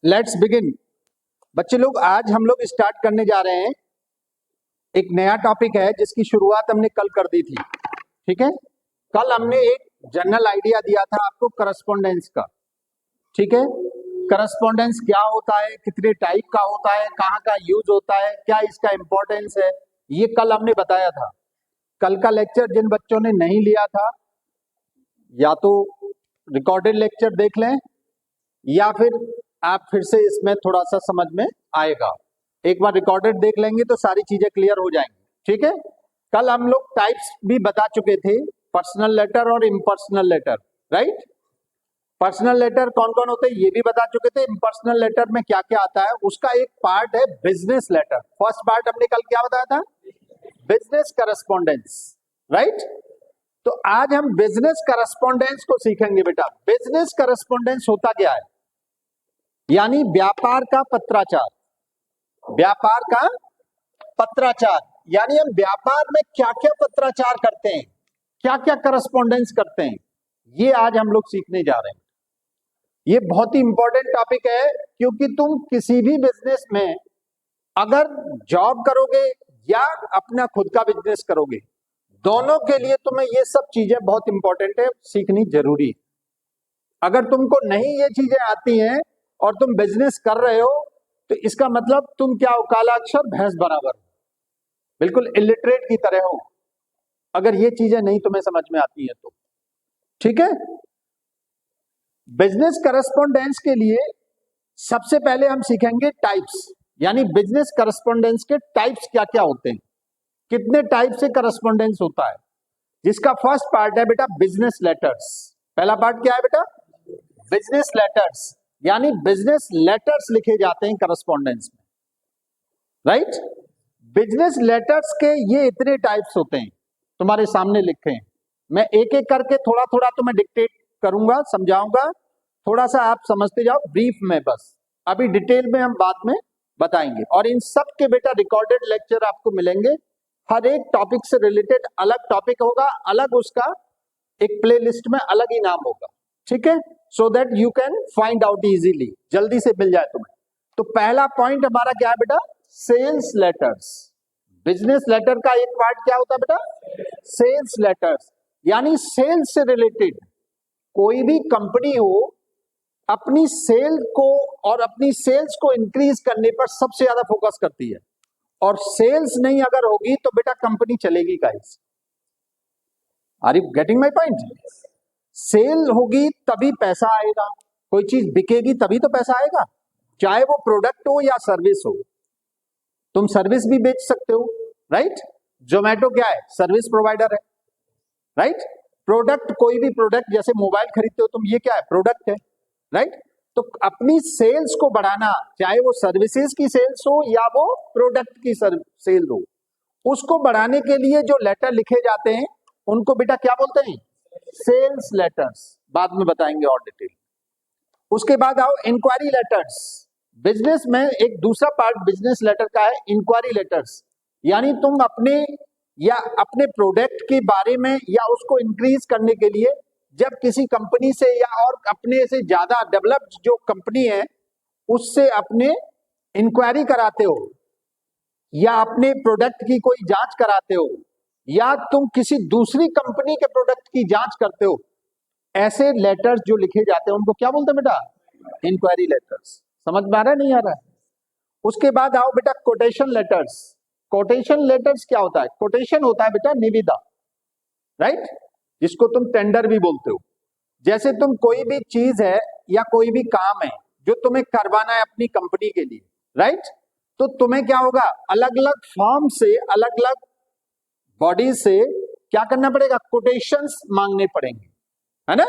Let's begin. बच्चे लोग, आज हम लोग स्टार्ट करने जा रहे हैं एक नया टॉपिक है जिसकी शुरुआत हमने कल कर दी थी। ठीक है, कल हमने एक जनरल आइडिया दिया था आपको करस्पॉन्डेंस का। ठीक है, करस्पॉन्डेंस क्या होता है, कितने टाइप का होता है, कहाँ का यूज होता है, क्या इसका इंपॉर्टेंस है, ये कल हमने बताया था। कल का लेक्चर जिन बच्चों ने नहीं लिया था, या तो रिकॉर्डेड लेक्चर देख लें या फिर आप फिर से इसमें थोड़ा सा समझ में आएगा। एक बार रिकॉर्डेड देख लेंगे तो सारी चीजें क्लियर हो जाएंगी। ठीक है, कल हम लोग टाइप्स भी बता चुके थे, पर्सनल लेटर और impersonal letter. Right, personal letter कौन कौन होते हैं ये भी बता चुके थे। इम्पर्सनल लेटर में क्या क्या आता है, उसका एक पार्ट है बिजनेस लेटर। फर्स्ट पार्ट हमने कल क्या बताया था, बिजनेस करस्पॉन्डेंस। राइट, तो आज हम बिजनेस करस्पॉन्डेंस को सीखेंगे। बेटा, बिजनेस करस्पॉन्डेंस होता क्या है, यानी व्यापार का पत्राचार। व्यापार का पत्राचार यानी हम व्यापार में क्या क्या पत्राचार करते हैं, क्या क्या करस्पॉन्डेंस करते हैं, ये आज हम लोग सीखने जा रहे हैं। ये बहुत ही इंपॉर्टेंट टॉपिक है, क्योंकि तुम किसी भी बिजनेस में अगर जॉब करोगे या अपना खुद का बिजनेस करोगे, दोनों के लिए तुम्हें ये सब चीजें बहुत इंपॉर्टेंट है, सीखनी जरूरी है। अगर तुमको नहीं ये चीजें आती हैं और तुम बिजनेस कर रहे हो, तो इसका मतलब तुम क्या हो, काला अक्षर भैंस बराबर, बिल्कुल इलिटरेट की तरह हो, अगर ये चीजें नहीं तुम्हें समझ में आती है तो। ठीक है, बिजनेस करस्पॉन्डेंस के लिए सबसे पहले हम सीखेंगे टाइप्स, यानी बिजनेस करस्पॉन्डेंस के टाइप्स क्या क्या होते हैं, कितने टाइप से करस्पॉन्डेंस होता है। जिसका फर्स्ट पार्ट है बेटा बिजनेस लेटर्स। पहला पार्ट क्या है बेटा, बिजनेस लेटर्स, यानी बिजनेस लेटर्स लिखे जाते हैं करस्पॉन्डेंस में। राइट, बिजनेस लेटर्स के ये इतने टाइप्स होते हैं, तुम्हारे सामने लिखे हैं। मैं एक एक करके थोड़ा थोड़ा तुम्हें डिक्टेट करूंगा, समझाऊंगा, थोड़ा सा आप समझते जाओ ब्रीफ में, बस अभी डिटेल में हम बाद में बताएंगे। और इन सब के बेटा रिकॉर्डेड लेक्चर आपको मिलेंगे, हर एक टॉपिक से रिलेटेड अलग टॉपिक होगा, अलग उसका एक प्लेलिस्ट में अलग ही नाम होगा। ठीक है, so that you can find out easily, जल्दी से मिल जाए तुम्हें। तो पहला पॉइंट हमारा क्या है बेटा, सेल्स लेटर्स। बिजनेस लेटर का एक पार्ट क्या होता है बेटा, सेल्स लेटर्स, यानी सेल्स से रिलेटेड कोई भी कंपनी हो, अपनी सेल को और अपनी सेल्स को इंक्रीज करने पर सबसे ज्यादा फोकस करती है। और सेल्स नहीं अगर होगी तो बेटा कंपनी चलेगी कैसे। Are you getting my point? Sale होगी तभी पैसा आएगा, कोई चीज बिकेगी तभी तो पैसा आएगा, चाहे वो प्रोडक्ट हो या सर्विस हो। तुम सर्विस भी बेच सकते हो। राइट, जोमेटो क्या है, सर्विस प्रोवाइडर है। राइट, प्रोडक्ट, कोई भी प्रोडक्ट, जैसे मोबाइल खरीदते हो तुम, ये क्या है, प्रोडक्ट है। राइट, तो अपनी सेल्स को बढ़ाना, चाहे वो सर्विसेज की सेल्स हो या वो प्रोडक्ट की सेल हो, उसको बढ़ाने के लिए जो लेटर लिखे जाते हैं उनको बेटा क्या बोलते हैं, सेल्स लेटर्स। बाद में बताएंगे और डिटेल। उसके बाद आओ इंक्वायरी लेटर्स। बिजनेस में एक दूसरा पार्ट बिजनेस लेटर का है इंक्वायरी लेटर्स, यानी तुम अपने या अपने प्रोडक्ट के बारे में या उसको इंक्रीज करने के लिए जब किसी कंपनी से या और अपने से ज्यादा डेवलप्ड जो कंपनी है उससे अपने इंक्वायरी कराते हो, या अपने प्रोडक्ट की कोई जांच कराते हो, या तुम किसी दूसरी कंपनी के प्रोडक्ट की जांच करते हो, ऐसे लेटर्स जो लिखे जाते हैं उनको क्या बोलते हैं बेटा, इंक्वायरी लेटर्स। समझ में आ रहा है, नहीं आ रहा है? उसके बाद आओ बेटा कोटेशन लेटर्स। कोटेशन लेटर्स क्या होता है, कोटेशन होता है बेटा निविदा। राइट, जिसको तुम टेंडर भी बोलते हो। जैसे तुम कोई भी चीज है या कोई भी काम है जो तुम्हें करवाना है अपनी कंपनी के लिए, राइट, तो तुम्हें क्या होगा, अलग अलग फॉर्म से, अलग अलग बॉडी से क्या करना पड़ेगा, कोटेशंस मांगने पड़ेंगे, है ना।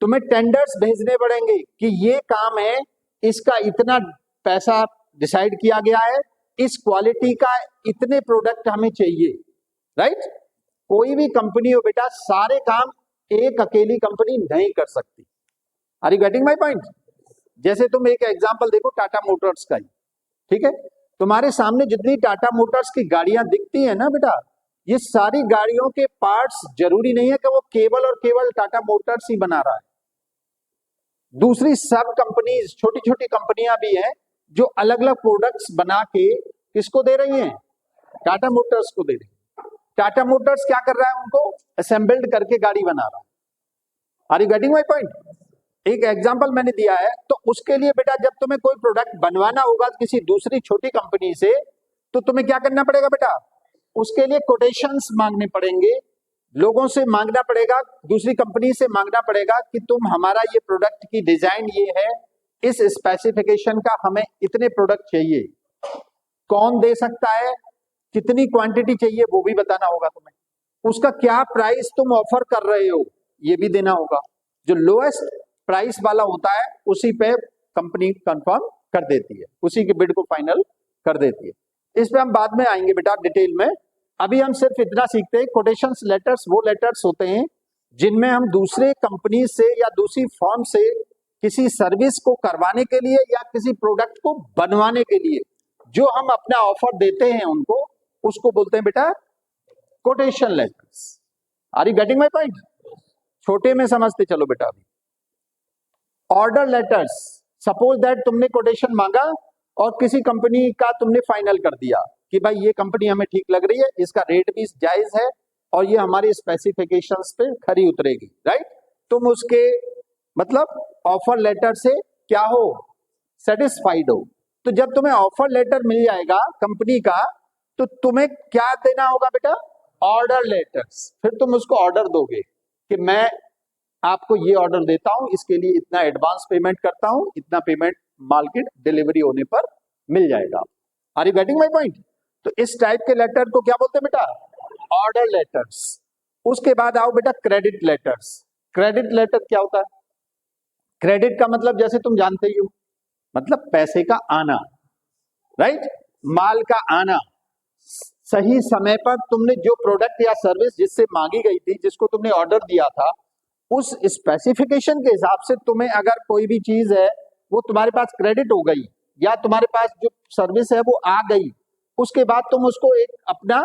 तुम्हें टेंडर्स भेजने पड़ेंगे कि ये काम है, इसका इतना पैसा डिसाइड किया गया है, इस क्वालिटी का इतने प्रोडक्ट हमें चाहिए। राइट, कोई भी कंपनी हो बेटा, सारे काम एक अकेली कंपनी नहीं कर सकती। Are you getting my point? जैसे तुम एक एग्जांपल देखो टाटा मोटर्स का ही। ठीक है, तुम्हारे सामने जितनी टाटा मोटर्स की गाड़ियां दिखती है ना बेटा, ये सारी गाड़ियों के पार्ट्स जरूरी नहीं है कि वो केवल और केवल टाटा मोटर्स ही बना रहा है। दूसरी सब कंपनीज, छोटी छोटी कंपनियां भी हैं जो अलग अलग प्रोडक्ट्स बना के किसको दे रही हैं? टाटा मोटर्स को दे रही है। टाटा मोटर्स क्या कर रहा है? उनको असेंबल्ड करके गाड़ी बना रहा है। Are you getting my point? एक एग्जांपल मैंने दिया है। तो उसके लिए बेटा जब तुम्हें कोई प्रोडक्ट बनवाना होगा किसी दूसरी छोटी कंपनी से, तो तुम्हें क्या करना पड़ेगा बेटा? उसके लिए कोटेशंस मांगने पड़ेंगे, लोगों से मांगना पड़ेगा, दूसरी कंपनी से मांगना पड़ेगा कि तुम हमारा ये प्रोडक्ट की डिजाइन ये है, इस स्पेसिफिकेशन का हमें इतने प्रोडक्ट चाहिए, कौन दे सकता है, कितनी क्वांटिटी चाहिए वो भी बताना होगा तुम्हें, उसका क्या प्राइस तुम ऑफर कर रहे हो ये भी देना होगा। जो लोएस्ट प्राइस वाला होता है उसी पे कंपनी कंफर्म कर देती है, उसी के बिड को फाइनल कर देती है। इस पे हम बाद में आएंगे बेटा डिटेल में। अभी हम सिर्फ इतना सीखते हैं, कोटेशंस लेटर्स वो लेटर्स होते हैं जिनमें हम दूसरे कंपनी से या दूसरी फर्म से किसी सर्विस को करवाने के लिए या किसी प्रोडक्ट को बनवाने के लिए जो हम अपना ऑफर देते हैं उनको, उसको बोलते हैं बेटा quotation letters. Are you getting my point? छोटे में समझते चलो बेटा। अभी ऑर्डर लेटर्स, सपोज दैट तुमने कोटेशन मांगा और किसी कंपनी का तुमने फाइनल कर दिया कि भाई ये कंपनी हमें ठीक लग रही है, इसका रेट भी जायज है और ये हमारी स्पेसिफिकेशंस पे खरी उतरेगी, राइट? तुम उसके मतलब ऑफर लेटर से क्या हो? सेटिस्फाइड हो। तो जब तुम्हें ऑफर लेटर मिल जाएगा कंपनी का, तो तुम्हें क्या देना होगा बेटा? Order letters. फिर तुम उसको ऑर्डर दोगे कि मैं आपको ये ऑर्डर देता हूं, इसके लिए इतना एडवांस पेमेंट करता हूं, इतना पेमेंट माल की डिलीवरी होने पर मिल जाएगा। Are you getting my point? तो इस टाइप के लेटर को क्या बोलते हैं बेटा? Order letters. उसके बाद आओ बेटा क्रेडिट लेटर्स। क्रेडिट लेटर क्या होता है? क्रेडिट का मतलब जैसे तुम जानते ही हो, मतलब पैसे का आना, राइट? माल का आना, सही समय पर तुमने जो प्रोडक्ट या सर्विस जिससे मांगी गई थी, जिसको तुमने ऑर्डर दिया था, उस स्पेसिफिकेशन के हिसाब से तुम्हें अगर कोई भी चीज है वो तुम्हारे पास क्रेडिट हो गई या तुम्हारे पास जो सर्विस है वो आ गई, उसके बाद तुम उसको एक अपना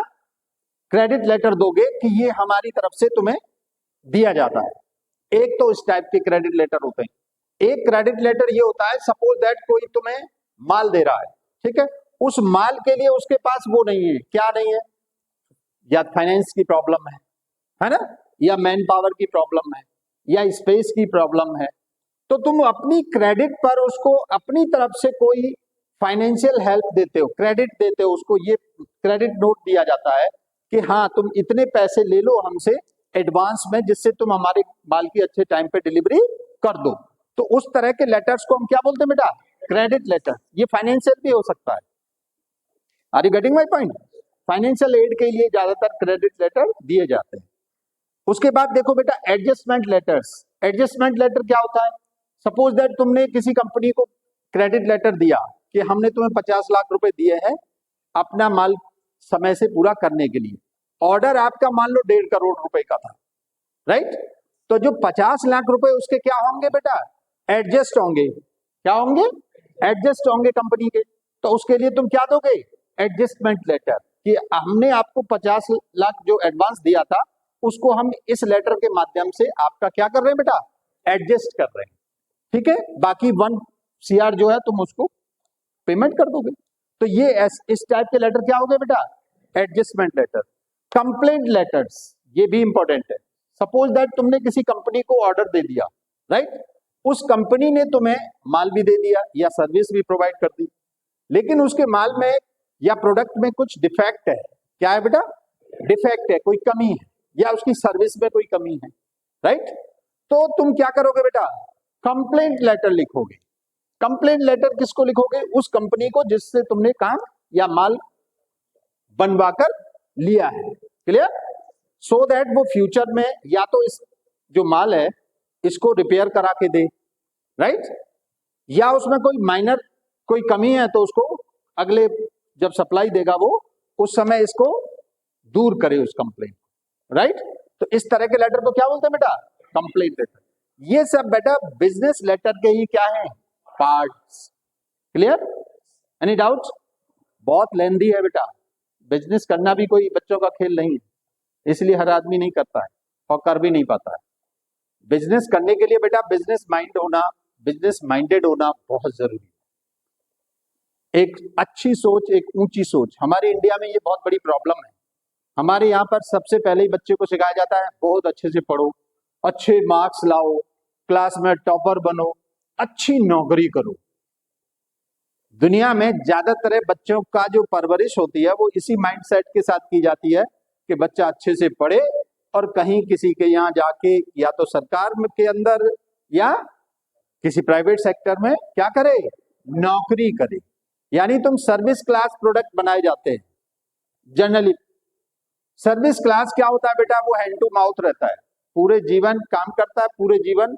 क्रेडिट लेटर दोगे कि ये हमारी तरफ से तुम्हें दिया जाता है। एक तो इस टाइप के क्रेडिट लेटर होते हैं। एक क्रेडिट लेटर ये होता है, सपोज दैट कोई तुम्हें माल दे रहा है, ठीक है? उस माल के लिए उसके पास वो नहीं है, क्या नहीं है? या फाइनेंस की प्रॉब्लम है ना, या मैन पावर की प्रॉब्लम है, या स्पेस की प्रॉब्लम है, तो तुम अपनी क्रेडिट पर उसको अपनी तरफ से कोई फाइनेंशियल हेल्प देते हो, क्रेडिट देते हो उसको। ये क्रेडिट नोट दिया जाता है कि हाँ तुम इतने पैसे ले लो हमसे एडवांस में, जिससे तुम हमारे माल की अच्छे टाइम पे डिलीवरी कर दो। तो उस तरह के लेटर्स को हम क्या बोलते हैं बेटा? Credit letter. ये फाइनेंशियल भी हो सकता है। Are you getting my point? Financial aid के लिए ज्यादातर क्रेडिट लेटर दिए जाते हैं। उसके बाद देखो बेटा एडजस्टमेंट लेटर्स। एडजस्टमेंट लेटर क्या होता है? सपोज दैट तुमने किसी कंपनी को क्रेडिट लेटर दिया कि हमने तुम्हें 50 लाख रुपए दिए हैं अपना माल समय से पूरा करने के लिए। ऑर्डर आपका मान लो 1.5 करोड़ रुपए का था, राइट? तो जो 50 लाख रुपए उसके क्या होंगे बेटा? एडजस्ट होंगे। क्या होंगे? एडजस्ट होंगे कंपनी के। तो उसके लिए तुम क्या दोगे? एडजस्टमेंट लेटर, कि हमने आपको 50 लाख जो एडवांस दिया था उसको हम इस लेटर के माध्यम से आपका क्या कर रहे हैं बेटा? एडजस्ट कर रहे हैं, ठीक है? बाकी 1 CR जो है तुम उसको पेमेंट कर दोगे। तो ये इस टाइप के लेटर क्या हो गए बेटा? Adjustment letter. कंप्लेंट लेटर्स, ये भी इंपॉर्टेंट है। सपोज दैट तुमने किसी कंपनी को ऑर्डर दे दिया, राइट? उस कंपनी ने तुम्हें माल भी दे दिया या सर्विस भी प्रोवाइड कर दी, लेकिन उसके माल में या प्रोडक्ट में कुछ डिफेक्ट है। क्या है बेटा? डिफेक्ट है, कोई कमी है, या उसकी सर्विस में कोई कमी है, राइट? तो तुम क्या करोगे बेटा? कंप्लेंट लेटर लिखोगे। कंप्लेंट लेटर किसको लिखोगे? उस कंपनी को जिससे तुमने काम या माल बनवाकर लिया है। क्लियर? सो दैट वो फ्यूचर में या तो इस जो माल है इसको रिपेयर करा के दे, राइट? या उसमें कोई माइनर कोई कमी है तो उसको अगले जब सप्लाई देगा वो उस समय इसको दूर करे उस कंप्लेंट, राइट? तो इस तरह के लेटर को क्या बोलते हैं बेटा? Complaint letter. ये सब बेटा बिजनेस लेटर के ही क्या है? पार्ट्स। क्लियर? Any doubt? बहुत लेंदी है बेटा। बिजनेस करना भी कोई बच्चों का खेल नहीं है, इसलिए हर आदमी नहीं करता है और कर भी नहीं पाता है। बिजनेस करने के लिए बेटा बिजनेस माइंड होना बिजनेस माइंडेड होना बहुत जरूरी है। एक अच्छी सोच, एक ऊंची सोच। हमारे इंडिया में ये बहुत बड़ी प्रॉब्लम है। हमारे यहाँ पर सबसे पहले ही बच्चे को सिखाया जाता है बहुत अच्छे से पढ़ो, अच्छे मार्क्स लाओ, क्लास में टॉपर बनो, अच्छी नौकरी करो। दुनिया में ज्यादातर बच्चों का जो परवरिश होती है वो इसी माइंडसेट के साथ की जाती है कि बच्चा अच्छे से पढ़े और कहीं किसी के यहाँ जाके या तो सरकार के अंदर या किसी प्राइवेट सेक्टर में क्या करे, नौकरी करे। यानी तुम सर्विस क्लास प्रोडक्ट बनाए जाते हैं जनरली। सर्विस क्लास क्या होता है बेटा, वो हैंड टू माउथ रहता है, पूरे जीवन काम करता है, पूरे जीवन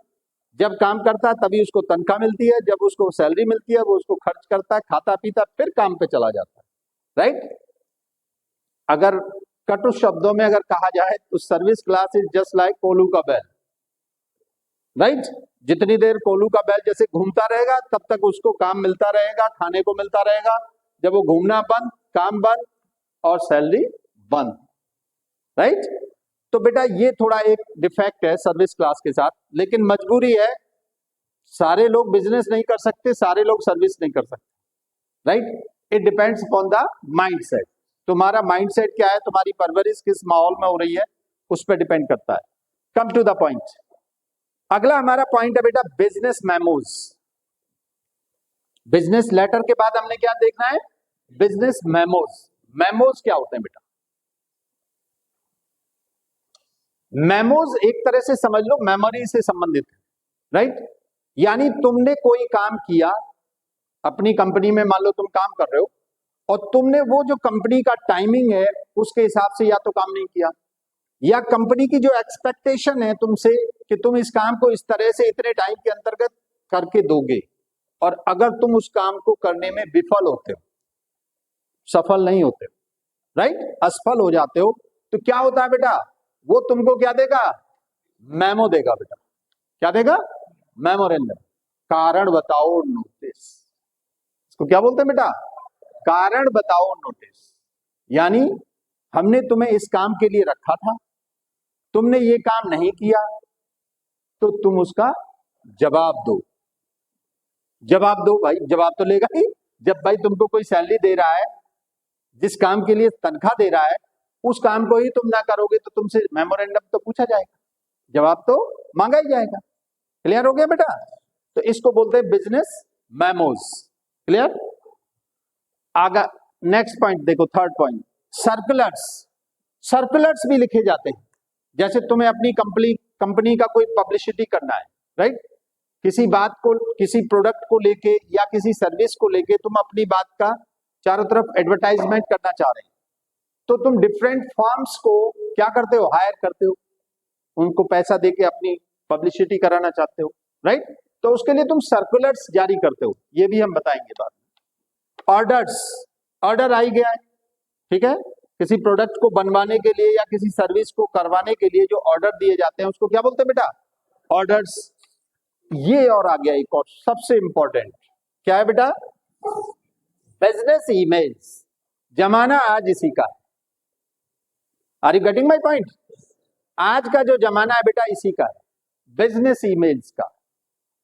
जब काम करता है तभी उसको तनख्वाह मिलती है, जब उसको सैलरी मिलती है वो उसको खर्च करता है, खाता पीता, फिर काम पे चला जाता है, राइट। अगर कटु शब्दों में अगर कहा जाए तो service class is just like कोलू का बैल, राइट। जितनी देर कोलू का बैल जैसे घूमता रहेगा तब तक उसको काम मिलता रहेगा, खाने को मिलता रहेगा। जब वो घूमना बंद, काम बंद और सैलरी बंद, राइट। तो बेटा ये थोड़ा एक डिफेक्ट है सर्विस क्लास के साथ, लेकिन मजबूरी है, सारे लोग बिजनेस नहीं कर सकते, सारे लोग सर्विस नहीं कर सकते, right. It depends upon the mindset. तुम्हारा माइंडसेट क्या है, तुम्हारी परवरिश किस माहौल में हो रही है, उस पर डिपेंड करता है। Come to the point. अगला हमारा पॉइंट है बेटा बिजनेस मेमोज। बिजनेस लेटर के बाद हमने क्या देखना है, बिजनेस मेमोज। मेमोज क्या होते हैं बेटा? मेमोज एक तरह से समझ लो मेमोरी से संबंधित है, राइट। यानी तुमने कोई काम किया अपनी कंपनी में, मान लो तुम काम कर रहे हो और तुमने वो जो कंपनी का टाइमिंग है उसके हिसाब से या तो काम नहीं किया, या कंपनी की जो एक्सपेक्टेशन है तुमसे कि तुम इस काम को इस तरह से इतने टाइम के अंतर्गत करके दोगे, और अगर तुम उस काम को करने में विफल होते हो, सफल नहीं होते हो, राइट, असफल हो जाते हो, तो क्या होता है बेटा, वो तुमको क्या देगा, मेमो देगा बेटा। क्या देगा? मेमोरेंडम, कारण बताओ नोटिस। इसको क्या बोलते हैं बेटा? कारण बताओ नोटिस। यानी हमने तुम्हें इस काम के लिए रखा था, तुमने ये काम नहीं किया, तो तुम उसका जवाब दो। जवाब दो भाई, जवाब तो लेगा ही। जब भाई तुमको कोई सैलरी दे रहा है, जिस काम के लिए तनख्वाह दे रहा है, उस काम को ही तुम ना करोगे तो तुमसे मेमोरेंडम तो पूछा जाएगा, जवाब तो मांगा ही जाएगा। क्लियर हो गया बेटा? तो इसको बोलते हैं बिजनेस मेमोज। क्लियर? आगे नेक्स्ट पॉइंट देखो, थर्ड पॉइंट, सर्कुलर्स। सर्कुलर्स भी लिखे जाते हैं। जैसे तुम्हें अपनी कंपनी का कोई पब्लिसिटी करना है, राइट। किसी बात को, किसी प्रोडक्ट को लेके या किसी सर्विस को लेके तुम अपनी बात का चारों तरफ एडवर्टाइजमेंट करना चाह रहे हैं, तो तुम डिफरेंट फर्म्स को क्या करते हो, हायर करते हो, उनको पैसा देके अपनी पब्लिसिटी कराना चाहते हो, राइट। तो उसके लिए तुम सर्कुलर्स जारी करते हो, ये भी हम बताएंगे बाद में। ऑर्डर्स, ऑर्डर आई गया है, ठीक है, किसी प्रोडक्ट को बनवाने के लिए या किसी सर्विस को करवाने के लिए जो ऑर्डर दिए जाते हैं उसको क्या बोलते हैं बेटा? ऑर्डर्स। ये और आ गया एक और सबसे इंपॉर्टेंट, क्या है बेटा? Business emails. जमाना आज इसी का है। Are you getting my point? आज का जो जमाना है बेटा इसी का है, बिजनेस ईमेल्स का।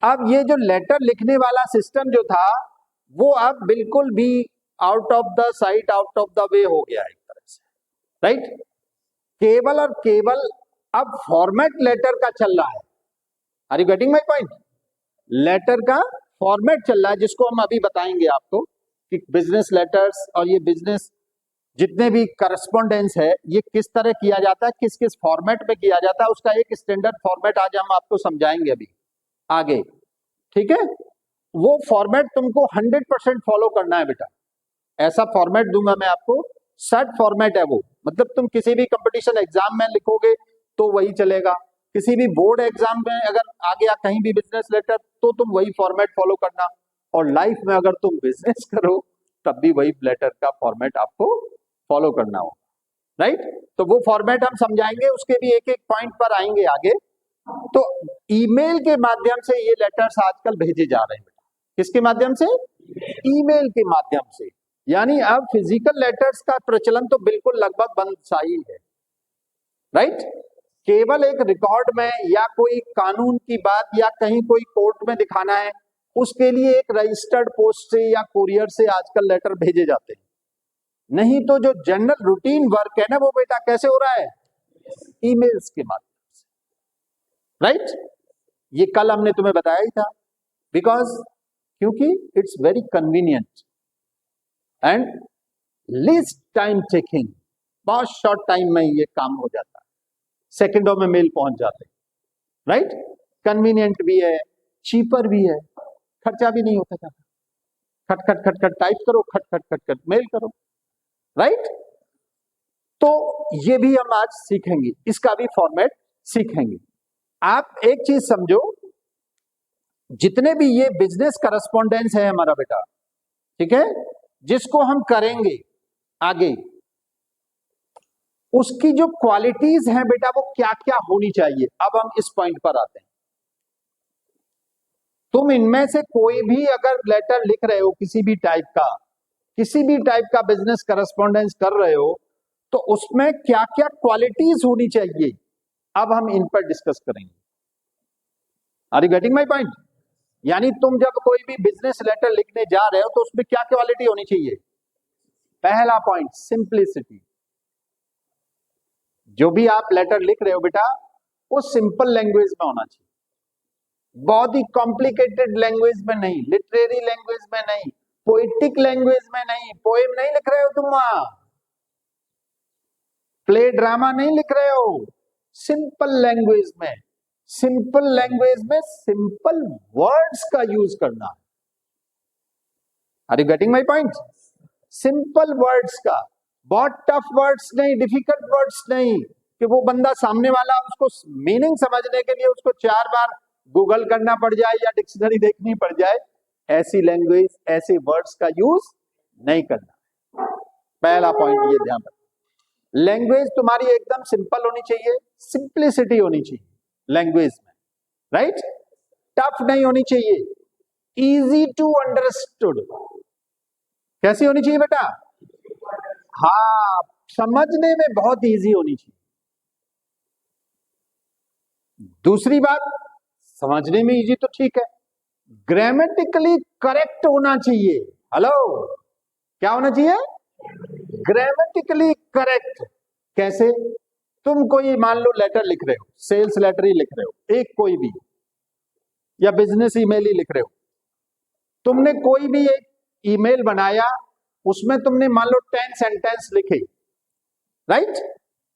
अब ये जो लेटर लिखने वाला सिस्टम जो था वो अब बिल्कुल भी out of the site, out of the way हो गया है एक तरह से, राइट। केवल और केवल अब फॉर्मेट लेटर का चल रहा है। Are you getting my point? Letter का फॉर्मेट चल रहा है, जिसको हम अभी बताएंगे आपको कि बिजनेस लेटर्स और ये बिजनेस जितने भी करस्पॉन्डेंस है ये किस तरह किया जाता है, किस किस फॉर्मेट में किया जाता है, उसका एक स्टैंडर्ड फॉर्मेट आज हम आपको समझाएंगे अभी आगे, ठीक है। वो फॉर्मेट तुमको 100% फॉलो करना है बेटा। ऐसा फॉर्मेट दूंगा मैं आपको, सेट फॉर्मेट है वो, मतलब तुम किसी भी कंपटीशन एग्जाम में लिखोगे तो वही चलेगा, किसी भी बोर्ड एग्जाम में अगर आ गया कहीं भी बिजनेस लेटर तो तुम वही फॉर्मेट फॉलो करना, और लाइफ में अगर तुम बिजनेस करो तब भी वही लेटर का फॉर्मेट आपको फॉलो करना हो, राइट। तो वो फॉर्मेट हम समझाएंगे, उसके भी एक एक पॉइंट पर आएंगे आगे। तो ईमेल के माध्यम से ये लेटर्स आजकल भेजे जा रहे हैं बेटा। किसके माध्यम से? ईमेल के माध्यम से। यानी अब फिजिकल लेटर्स का प्रचलन तो बिल्कुल लगभग बंद सा ही है, राइट। केवल एक रिकॉर्ड में या कोई कानून की बात या कहीं कोई कोर्ट में दिखाना है, उसके लिए एक रजिस्टर्ड पोस्ट से या कुरियर से आजकल लेटर भेजे जाते हैं। नहीं तो जो जनरल रूटीन वर्क है ना, वो बेटा कैसे हो रहा है? ईमेल्स के माध्यम से, राइट? ये कल हमने तुम्हें बताया ही था, बिकॉज क्योंकि it's very convenient and least time taking, बहुत शॉर्ट टाइम में ये काम हो जाता है, सेकंडों में मेल पहुंच जाते हैं, राइट? कन्वीनियंट भी है, चीपर भी है, खर्चा भी नहीं होता था, खट खट खट खट टाइप करो, खट खट खट खट मेल करो, राइट? तो ये भी हम आज सीखेंगे, इसका भी फॉर्मेट सीखेंगे। आप एक चीज समझो, जितने भी ये बिजनेस करस्पॉन्डेंस है हमारा बेटा, ठीक है, जिसको हम करेंगे आगे, उसकी जो क्वालिटीज हैं बेटा, वो क्या क्या होनी चाहिए। अब हम इस पॉइंट पर आते हैं। तुम इनमें से कोई भी अगर लेटर लिख रहे हो किसी भी टाइप का बिजनेस करस्पॉन्डेंस कर रहे हो, तो उसमें क्या क्या क्वालिटीज होनी चाहिए, अब हम इन पर डिस्कस करेंगे। Are you getting my point? यानी तुम जब कोई भी बिजनेस लेटर लिखने जा रहे हो, तो उसमें क्या क्वालिटी होनी चाहिए? पहला पॉइंट, सिंप्लिसिटी। जो भी आप लेटर लिख रहे हो बेटा, वो सिंपल लैंग्वेज में होना चाहिए, बहुत ही कॉम्प्लिकेटेड लैंग्वेज में नहीं, लिटरेरी लैंग्वेज में नहीं, पोएटिक लैंग्वेज में नहीं। पोएम नहीं लिख रहे हो तुम वहां, प्ले ड्रामा नहीं लिख रहे हो, सिंपल लैंग्वेज में। सिंपल लैंग्वेज में सिंपल वर्ड्स का यूज करना है। Are you getting my point? Simple words का, बहुत टफ वर्ड्स नहीं, डिफिकल्ट वर्ड्स नहीं, कि वो बंदा सामने वाला उसको मीनिंग समझने के लिए उसको 4 बार गूगल करना पड़ जाए या डिक्शनरी देखनी पड़ जाए। ऐसी लैंग्वेज, ऐसे वर्ड्स का यूज नहीं करना। पहला पॉइंट ये ध्यान रखो, लैंग्वेज तुम्हारी एकदम सिंपल होनी चाहिए, सिंप्लिसिटी होनी चाहिए लैंग्वेज में, राइट? टफ नहीं होनी चाहिए, इजी टू अंडरस्टूड। कैसी होनी चाहिए बेटा? हाँ, समझने में बहुत इजी होनी चाहिए। दूसरी बात, समझने में इजी तो ठीक है, ग्रामेटिकली करेक्ट होना चाहिए। हेलो, क्या होना चाहिए? Grammatically correct. कैसे? तुम कोई मान लो लेटर लिख रहे हो, सेल्स लेटर ही लिख रहे हो, एक कोई भी, या बिजनेस ईमेल ही लिख रहे हो। तुमने कोई भी एक ईमेल बनाया, उसमें तुमने मान लो 10 सेंटेंस लिखे, राइट,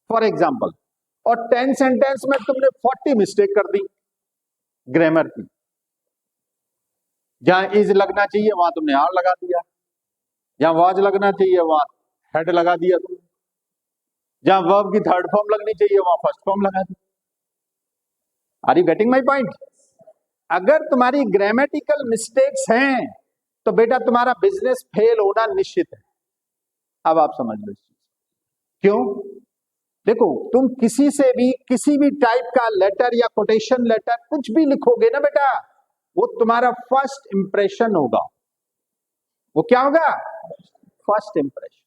फॉर एग्जाम्पल, और 10 सेंटेंस में तुमने 40 मिस्टेक कर दी ग्रामर की। जहां इज लगना चाहिए वहां तुमने आर लगा दिया, जहां वाज लगना चाहिए वहां हेड लगा दिया तुमने, जहां वर्ब की थर्ड फॉर्म लगनी चाहिए वहां फर्स्ट फॉर्म लगा दी। Are you getting my point? अगर तुम्हारी ग्रामेटिकल मिस्टेक्स हैं, तो बेटा तुम्हारा बिजनेस फेल होना निश्चित है। अब आप समझ लो क्यों। देखो, तुम किसी से भी किसी भी टाइप का लेटर या कोटेशन लेटर कुछ भी लिखोगे ना बेटा, वो तुम्हारा फर्स्ट इंप्रेशन होगा। वो क्या होगा? First impression.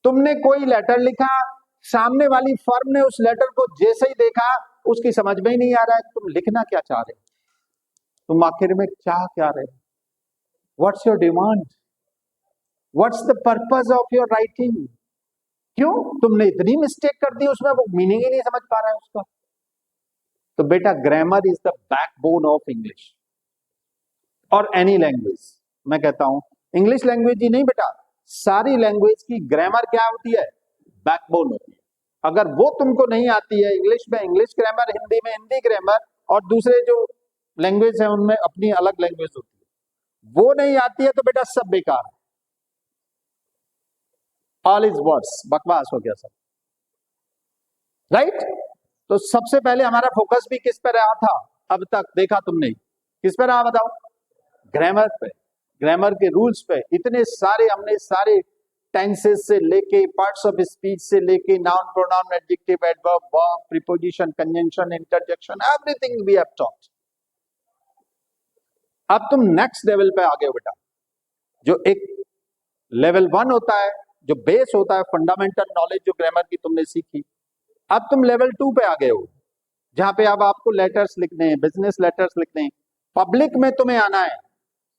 तुमने कोई लेटर लिखा, सामने वाली फर्म ने उस लेटर को जैसे ही देखा, उसकी समझ में ही नहीं आ रहा है तुम लिखना क्या चाह रहे हो, तुम आखिर में चाह क्या रहे हो, what's your demand, what's the purpose of your writing. क्यों? तुमने इतनी मिस्टेक कर दी उसमें, वो मीनिंग ही नहीं समझ पा रहा है उसका। तो बेटा, grammar is the backbone of English और एनी लैंग्वेज। मैं कहता हूं इंग्लिश लैंग्वेज ही नहीं बेटा, सारी लैंग्वेज की ग्रामर क्या होती है? बैकबोन होती है। अगर वो तुमको नहीं आती है, इंग्लिश में इंग्लिश ग्रामर, हिंदी में हिंदी ग्रामर, और दूसरे जो लैंग्वेज है उनमें अपनी अलग लैंग्वेज होती है, वो नहीं आती है, तो बेटा सब बेकार है, ऑल इज वर्स, बकवास हो गया सब, राइट? तो सबसे पहले हमारा फोकस भी किस पे रहा था अब तक, देखा तुमने, किस पे रहा बताओ? ग्रामर पे, ग्रामर के रूल्स पे। इतने सारे हमने सारे टेंसेस से लेके, पार्ट्स ऑफ स्पीच से लेके, noun, pronoun, adjective, adverb, verb, preposition, conjunction, interjection, everything we have taught. अब तुम नेक्स्ट लेवल पे आ गए बेटा। जो एक लेवल 1 होता है, जो बेस होता है, फंडामेंटल नॉलेज जो ग्रामर की तुमने सीखी, अब तुम लेवल 2 पे आ गए हो, जहां पे अब आपको लेटर्स लिखने हैं, बिजनेस लेटर्स लिखने हैं, पब्लिक में तुम्हें आना है,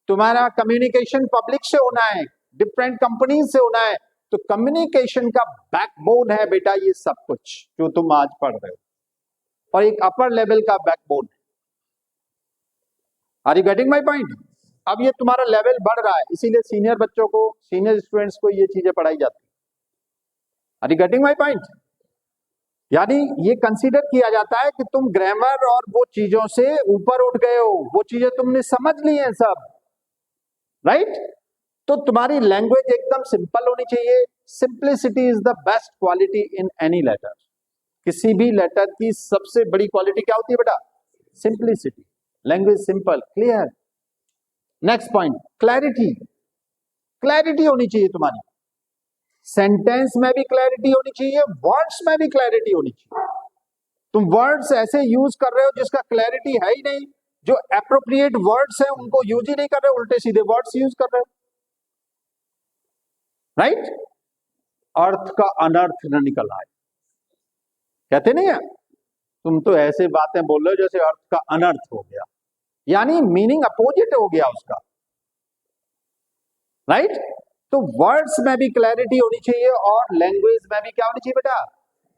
तुम्हारा कम्युनिकेशन पब्लिक से होना है, डिफरेंट कंपनीज से होना है। तो कम्युनिकेशन का बैकबोन है बेटा ये सब कुछ जो तुम आज पढ़ रहे हो, और एक अपर लेवल का बैकबोन है। Are you getting my point? अब ये तुम्हारा लेवल बढ़ रहा है, इसीलिए सीनियर बच्चों को, सीनियर स्टूडेंट्स को ये चीजें पढ़ाई जाती है। Are you getting my point? यानी ये कंसीडर किया जाता है कि तुम ग्रामर और वो चीजों से ऊपर उठ गए हो, वो चीजें तुमने समझ ली हैं सब, राइट? तो तुम्हारी लैंग्वेज एकदम सिंपल होनी चाहिए। Simplicity is the best quality in any letter. किसी भी लेटर की सबसे बड़ी क्वालिटी क्या होती है बेटा? Simplicity. Language simple, clear. Next point, clarity. Clarity होनी चाहिए तुम्हारी, सेंटेंस में भी क्लैरिटी होनी चाहिए, वर्ड्स में भी क्लैरिटी होनी चाहिए। तुम वर्ड्स ऐसे यूज कर रहे हो जिसका क्लैरिटी है ही नहीं, जो एप्रोप्रिएट वर्ड्स है उनको यूज ही नहीं कर रहे हो, उल्टे सीधे वर्ड्स यूज कर रहे हो, राइट? अर्थ का अनर्थ न निकल आए, कहते नहीं है? तुम तो ऐसे बातें बोल रहे हो जैसे अर्थ का अनर्थ हो गया, यानी मीनिंग अपोजिट हो गया उसका, राइट? तो वर्ड्स में भी क्लैरिटी होनी चाहिए और लैंग्वेज में भी क्या होनी चाहिए बेटा?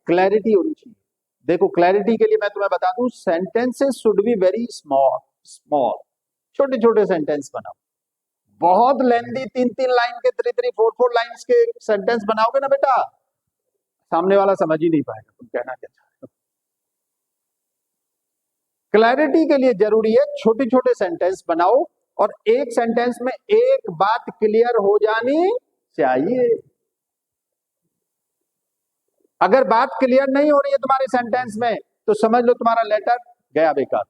क्लैरिटी होनी चाहिए। देखो क्लैरिटी के लिए मैं तुम्हें बता दूं, sentences should be very small, small, छोटे छोटे सेंटेंस बनाओ। बहुत लेंदी 3-3 लाइन के, 3-3, 4-4 लाइंस के सेंटेंस बनाओगे ना बेटा, सामने वाला समझ ही नहीं पाएगा तुम कहना क्या चाहते हो। क्लैरिटी के लिए जरूरी है छोटे छोटे सेंटेंस बनाओ, और एक सेंटेंस में एक बात क्लियर हो जानी चाहिए। अगर बात क्लियर नहीं हो रही है तुम्हारे सेंटेंस में, तो समझ लो तुम्हारा लेटर गया बेकार।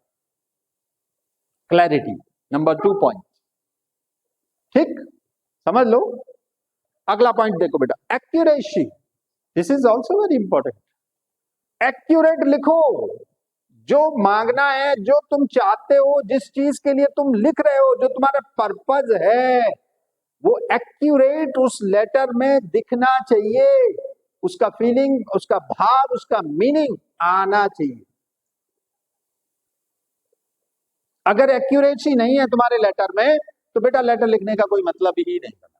क्लैरिटी नंबर 2 पॉइंट, ठीक? समझ लो। अगला पॉइंट देखो बेटा, accuracy. This is also very important. Accurate लिखो, जो मांगना है, जो तुम चाहते हो, जिस चीज के लिए तुम लिख रहे हो, जो तुम्हारा पर्पज है, वो एक्यूरेट उस लेटर में दिखना चाहिए। उसका फीलिंग, उसका भाव, उसका मीनिंग आना चाहिए। अगर एक्यूरेसी नहीं है तुम्हारे लेटर में, तो बेटा लेटर लिखने का कोई मतलब ही नहीं बना,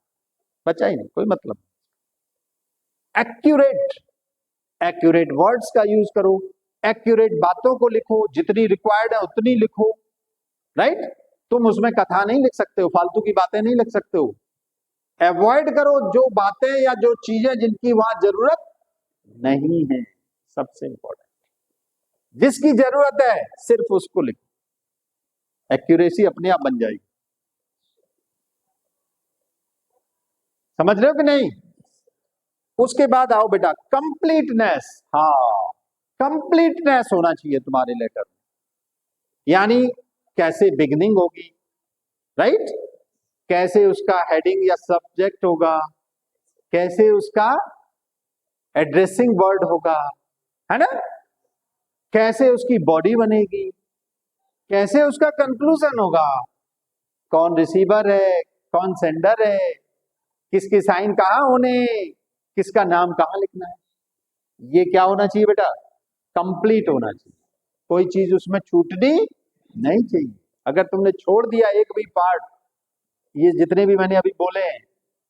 बचा ही नहीं, कोई मतलब। एक्यूरेट, एक्यूरेट वर्ड्स का यूज करो, एक्यूरेट बातों को लिखो, जितनी रिक्वायर्ड है उतनी लिखो, राइट? तुम उसमें कथा नहीं लिख सकते हो, फालतू की बातें नहीं लिख सकते हो। अवॉइड करो जो बातें या जो चीजें जिनकी वहां जरूरत नहीं है। सबसे इंपॉर्टेंट, जिसकी जरूरत है सिर्फ उसको लिखो, एक्यूरेसी अपने आप बन जाएगी। समझ रहे हो कि नहीं? उसके बाद आओ बेटा, कंप्लीटनेस। हाँ, कंप्लीटनेस होना चाहिए तुम्हारे लेटर में, यानी कैसे बिगिनिंग होगी, राइट? कैसे उसका हेडिंग या सब्जेक्ट होगा, कैसे उसका एड्रेसिंग वर्ड होगा, है ना? कैसे उसकी बॉडी बनेगी, कैसे उसका कंक्लूजन होगा, कौन रिसीवर है, कौन सेंडर है, किसके साइन कहां होने, किसका नाम कहां लिखना है, ये क्या होना चाहिए बेटा? कंप्लीट होना चाहिए। कोई चीज उसमें छूटनी नहीं चाहिए। अगर तुमने छोड़ दिया एक भी पार्ट, ये जितने भी मैंने अभी बोले हैं,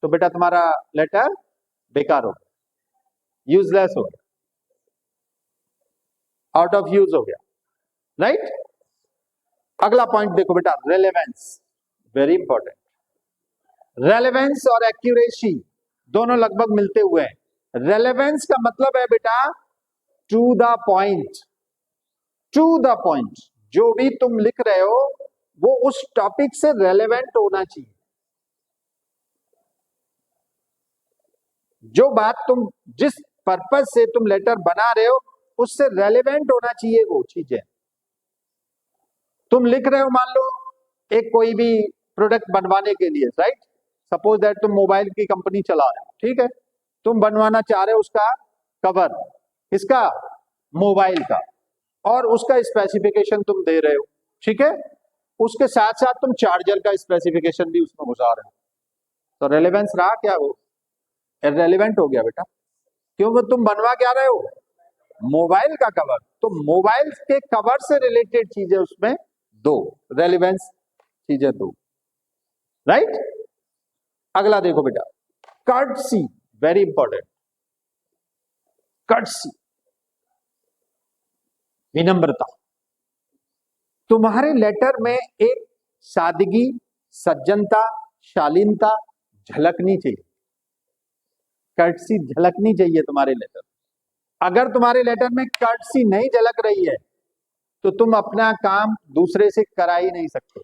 तो बेटा तुम्हारा लेटर बेकार हो गया, यूजलेस हो गया, आउट ऑफ यूज हो गया, राइट? अगला पॉइंट देखो बेटा, रेलेवेंस, वेरी इंपॉर्टेंट। रेलेवेंस और एक्यूरेसी दोनों लगभग मिलते हुए हैं। रेलेवेंस का मतलब है बेटा to the point, to the point. जो भी तुम लिख रहे हो वो उस टॉपिक से रेलेवेंट होना चाहिए। जो बात तुम, जिस पर्पज से तुम लेटर बना रहे हो, उससे रेलेवेंट होना चाहिए वो चीजें। तुम लिख रहे हो, मान लो एक कोई भी प्रोडक्ट बनवाने के लिए, राइट? सपोज दैट तुम मोबाइल की कंपनी चला रहे हो, ठीक है? तुम बनवाना चाह रहे हो उसका कवर, इसका मोबाइल का, और उसका स्पेसिफिकेशन तुम दे रहे हो, ठीक है? उसके साथ साथ तुम चार्जर का स्पेसिफिकेशन भी उसमें घुसा रहे हो, तो रेलेवेंस रहा क्या? वो इररेलेवेंट हो गया बेटा, क्योंकि तुम बनवा क्या रहे हो? मोबाइल का कवर, तो मोबाइल के कवर से रिलेटेड चीजें उसमें दो, रेलिवेंस चीजें दो, राइट। अगला देखो बेटा, कर्टसी, वेरी इंपॉर्टेंट, कर्टसी, विनम्रता। तुम्हारे लेटर में एक सादगी, सज्जनता, शालीनता झलकनी चाहिए, कर्टसी झलकनी चाहिए तुम्हारे लेटर। अगर तुम्हारे लेटर में कर्टसी नहीं झलक रही है तो तुम अपना काम दूसरे से करा ही नहीं सकते।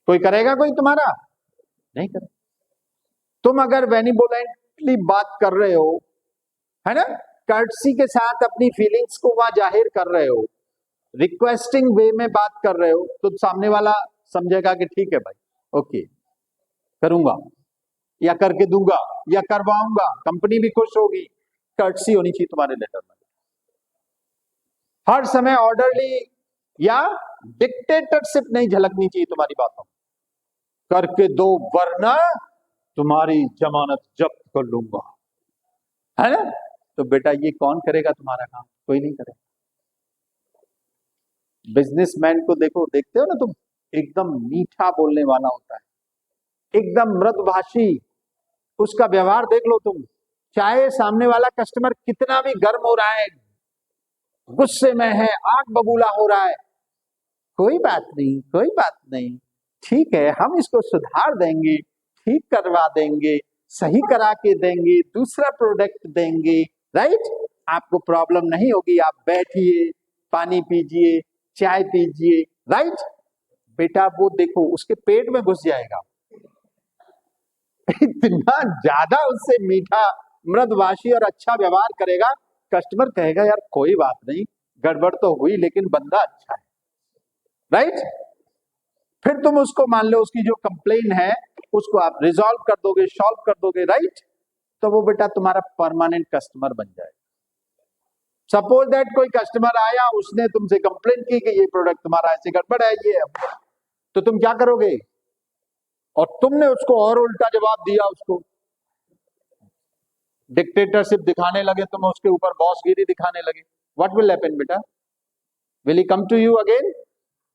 कोई करेगा कोई तुम्हारा? नहीं करे। तुम अगर बेनिवोलेंटली बात कर रहे हो, है ना, कर्टसी के साथ अपनी फीलिंग्स को वहां जाहिर कर रहे हो, रिक्वेस्टिंग वे में बात कर रहे हो, तो सामने वाला समझेगा कि ठीक है भाई, ओके, करूंगा या करके दूंगा या करवाऊंगा, कंपनी भी खुश होगी। कर्टसी होनी चाहिए तुम्हारे लेटर में। हर समय ऑर्डरली या डिक्टेटरशिप नहीं झलकनी चाहिए तुम्हारी बातों, करके दो वरना तुम्हारी जमानत जब्त कर लूंगा, है ना। तो बेटा ये कौन करेगा तुम्हारा काम? कोई नहीं करेगा। बिजनेसमैन को देखो, देखते हो ना तुम, एकदम मीठा बोलने वाला होता है, एकदम मृदुभाषी, उसका व्यवहार देख लो तुम। चाहे सामने वाला कस्टमर कितना भी गर्म हो रहा है, गुस्से में है, आग बबूला हो रहा है, कोई बात नहीं, कोई बात नहीं, ठीक है, हम इसको सुधार देंगे, ठीक करवा देंगे, सही करा के देंगे, दूसरा प्रोडक्ट देंगे, राइट। आपको प्रॉब्लम नहीं होगी, आप बैठिए, पानी पीजिए, चाय पीजिए, राइट। बेटा वो देखो उसके पेट में घुस जाएगा, इतना ज्यादा उससे मीठा, मृदुभाषी और अच्छा व्यवहार करेगा, कस्टमर कहेगा यार कोई बात नहीं, गड़बड़ तो हुई लेकिन बंदा अच्छा है, राइट। फिर तुम उसको मान लो, उसकी जो कंप्लेन है उसको आप रिजॉल्व कर दोगे, सॉल्व कर दोगे, राइट। तो वो बेटा तुम्हारा परमानेंट कस्टमर बन जाएगा। सपोज दैट कोई कस्टमर आया, उसने तुमसे कंप्लेन की कि ये प्रोडक्ट तुम्हारा ऐसे गड़बड़ है, ये है, तो तुम क्या करोगे? और तुमने उसको और उल्टा जवाब दिया, उसको डिक्टेटरशिप दिखाने लगे, तुम उसके ऊपर बॉसगिरी दिखाने लगे, व्हाट विल हैपन बेटा? Will he come to you again?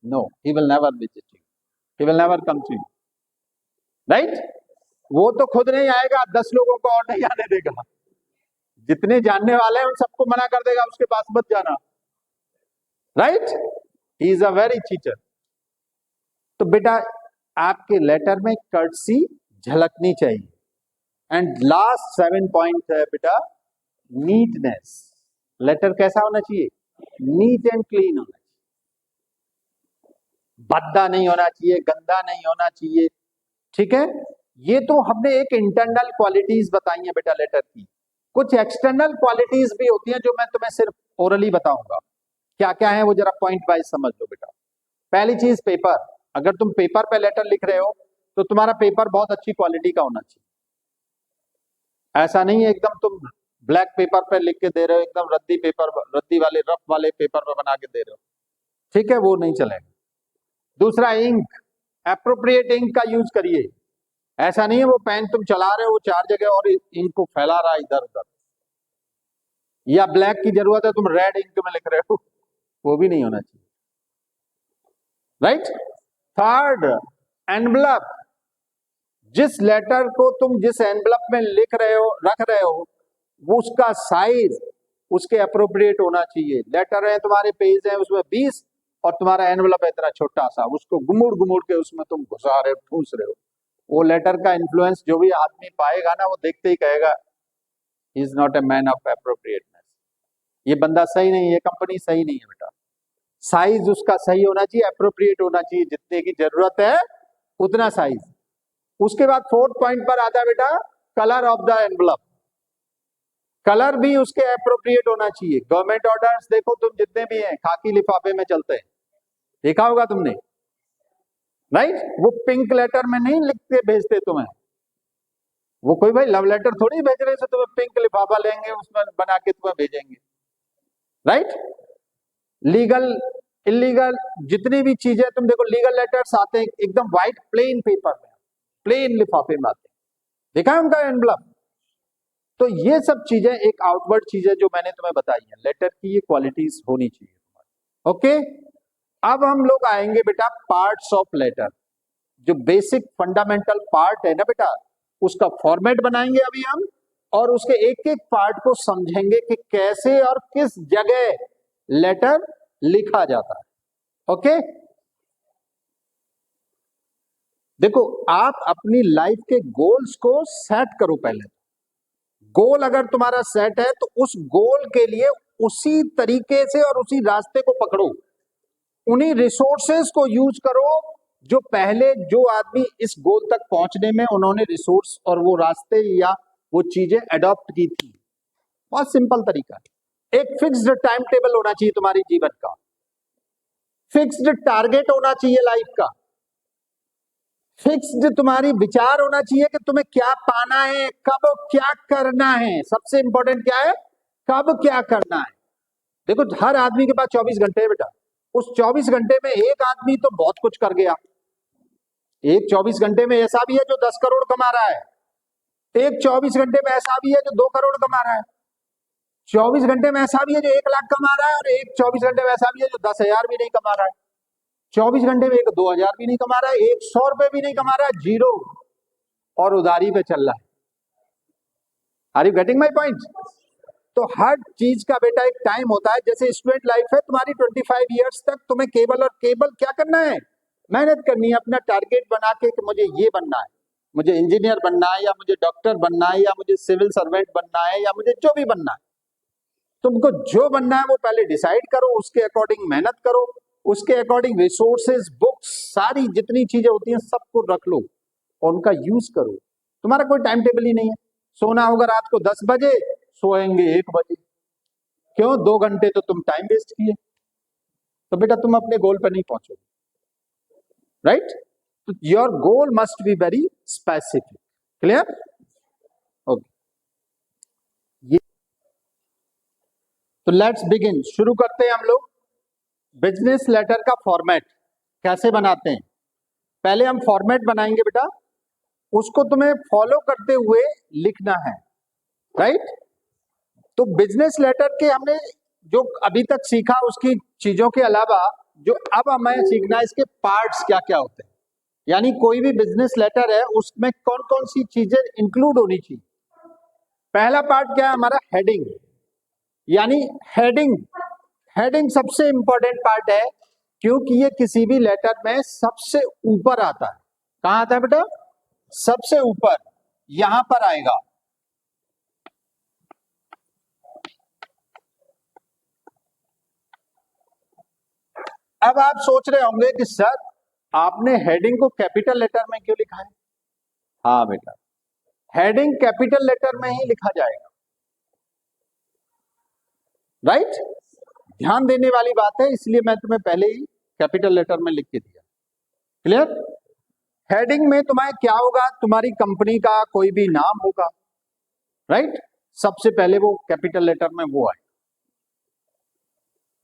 No, he will never visit you, he will never come to you, right. वो तो खुद नहीं आएगा, 10 लोगों को और नहीं आने देगा, जितने जानने वाले हैं उन सबको मना कर देगा, उसके पास मत जाना, right. He is a very cheater. तो बेटा आपके लेटर में कर्टसी झलकनी चाहिए। एंड लास्ट 7 पॉइंट है बेटा, नीटनेस। लेटर कैसा होना चाहिए? नीट एंड क्लीन होना चाहिए, भद्दा नहीं होना चाहिए, गंदा नहीं होना चाहिए, ठीक है। ये तो हमने एक इंटरनल क्वालिटीज बताई है बेटा लेटर की। कुछ एक्सटर्नल क्वालिटीज भी होती हैं जो मैं तुम्हें सिर्फ ओरली बताऊंगा, क्या क्या है वो जरा पॉइंट वाइज समझ लो बेटा। पहली चीज पेपर, अगर तुम पेपर पे लेटर लिख रहे हो तो तुम्हारा पेपर बहुत अच्छी क्वालिटी का होना चाहिए। ऐसा नहीं है एकदम तुम ब्लैक पेपर पे लिख के दे रहे हो, एकदम रद्दी पेपर, रद्दी वाले रफ वाले पेपर पे बना के दे रहे हो, ठीक है, वो नहीं चलेगा। दूसरा इंक, एप्रोप्रिएट इंक का यूज करिए। ऐसा नहीं है वो पेन तुम चला रहे हो, वो 4 जगह और इंक को फैला रहा है इधर उधर, या ब्लैक की जरूरत है तुम रेड इंक में लिख रहे हो, वो भी नहीं होना चाहिए, राइट। Third, envelope. जिस लेटर को तुम जिस एनवलप में लिख रहे हो, रख रहे हो, वो उसका साइज उसके अप्रोप्रिएट होना चाहिए। लेटर है तुम्हारे, पेज है उसमें 20 और तुम्हारा एनवलप है इतना छोटा सा, उसको घुमुड़ घुमुड़ के उसमें तुम घुसा रहे हो, ठूस रहे हो, वो लेटर का इन्फ्लुएंस जो भी आदमी पाएगा ना, वो देखते ही कहेगा he is not a man of appropriateness, ये बंदा सही नहीं है, ये कंपनी सही नहीं है बेटा। साइज उसका सही होना चाहिए, एप्रोप्रिएट होना चाहिए, जितने की जरूरत है उतना साइज। उसके बाद 4th पॉइंट पर आता है बेटा, colour of the envelope. Colour भी उसके एप्रोप्रिएट होना चाहिए। गवर्नमेंट ऑर्डर्स देखो तुम जितने भी हैं, खाकी लिफाफे में चलते हैं, देखा होगा तुमने, राइट। वो पिंक लेटर में नहीं लिख के भेजते तुम्हें, वो कोई भाई लव लेटर थोड़ी भेज रहे, तुम्हें पिंक लिफाफा लेंगे उसमें बना के तुम्हें भेजेंगे, राइट। लीगल इलीगल जितनी भी चीजें तुम देखो, लीगल लेटर्स आते हैं एकदम व्हाइट प्लेन पेपर में, प्लेन लिफाफे में आते हैं, देखा है उनका एनवलप, तो ये सब चीजें एक आउटवर्ड चीजें जो मैंने तुम्हें बताई है, लेटर की ये क्वालिटीज होनी चाहिए। ओके, अब हम लोग आएंगे बेटा पार्ट्स ऑफ लेटर, जो बेसिक फंडामेंटल पार्ट है ना बेटा, उसका फॉर्मेट बनाएंगे अभी हम, और उसके एक एक पार्ट को समझेंगे कि कैसे और किस जगह लेटर लिखा जाता है। ओके, देखो आप अपनी लाइफ के गोल्स को सेट करो। पहले गोल अगर तुम्हारा सेट है तो उस गोल के लिए उसी तरीके से और उसी रास्ते को पकड़ो, उन्हीं रिसोर्सेस को यूज करो जो पहले जो आदमी इस गोल तक पहुंचने में उन्होंने रिसोर्स और वो रास्ते या वो चीजें अडॉप्ट की थी। बहुत सिंपल तरीका है। एक फिक्स्ड टाइम टेबल होना चाहिए तुम्हारी जीवन का, फिक्स्ड टारगेट होना चाहिए लाइफ का, फिक्स्ड तुम्हारी विचार होना चाहिए कि तुम्हें क्या पाना है, कब क्या करना है। सबसे इंपॉर्टेंट क्या है, कब क्या करना है। देखो हर आदमी के पास 24 घंटे है बेटा, उस 24 घंटे में एक आदमी तो बहुत कुछ कर गया। एक 24 घंटे में ऐसा भी है जो 10 करोड़ कमा रहा है, एक 24 घंटे में ऐसा भी है जो 2 करोड़ कमा रहा है, 24 घंटे में ऐसा भी है जो 1 लाख कमा रहा है, और एक 24 घंटे में ऐसा भी है जो 10,000 भी नहीं कमा रहा है, 24 घंटे में एक 2,000 भी नहीं कमा रहा है, 100 रुपए भी नहीं कमा रहा है, जीरो, और उधारी पे चल रहा है। Are you getting my point? तो हर चीज का बेटा एक टाइम होता है। जैसे स्टूडेंट लाइफ है तुम्हारी 25 ईयर्स तक, तुम्हें केवल और केवल क्या करना है, मेहनत करनी है, अपना टारगेट बना के कि मुझे ये बनना है, मुझे इंजीनियर बनना है, या मुझे डॉक्टर बनना है, या मुझे सिविल सर्वेंट बनना है, या मुझे जो भी बनना है। तुमको जो बनना है वो पहले डिसाइड करो, उसके अकॉर्डिंग मेहनत करो, उसके अकॉर्डिंग रिसोर्सेज, बुक्स, सारी जितनी चीजें होती हैं सबको रख लो और उनका यूज करो। तुम्हारा कोई टाइम टेबल ही नहीं है। सोना होगा रात को 10 बजे, सोएंगे 1 बजे, क्यों? 2 घंटे तो तुम टाइम वेस्ट किए, तो बेटा तुम अपने गोल पर नहीं पहुंचोगे, राइट? तो your goal must be very specific. Clear? Okay, ये तो लेट्स बिगिन, शुरू करते हैं हम लोग। बिजनेस लेटर का फॉर्मेट कैसे बनाते हैं, पहले हम फॉर्मेट बनाएंगे बेटा, उसको तुम्हें फॉलो करते हुए लिखना है, राइट? तो बिजनेस लेटर के हमने जो अभी तक सीखा उसकी चीजों के अलावा जो अब हमें सीखना है, इसके पार्ट्स क्या क्या होते हैं। यानी कोई भी बिजनेस लेटर है उसमें कौन कौन सी चीजें इंक्लूड होनी चाहिए। पहला पार्ट क्या है हमारा, हेडिंग। यानी हेडिंग, हेडिंग सबसे इंपॉर्टेंट पार्ट है, क्योंकि ये किसी भी लेटर में सबसे ऊपर आता है। कहां आता है बेटा? सबसे ऊपर, यहां पर आएगा। अब आप सोच रहे होंगे कि सर आपने हेडिंग को कैपिटल लेटर में क्यों लिखा है? हाँ बेटा, हेडिंग कैपिटल लेटर में ही लिखा जाएगा, राइट? ध्यान देने वाली बात है, इसलिए मैं तुम्हें पहले ही कैपिटल लेटर में लिख के दिया। क्लियर? हेडिंग में तुम्हारे क्या होगा, तुम्हारी कंपनी का कोई भी नाम होगा, राइट? सबसे पहले वो कैपिटल लेटर में वो आए,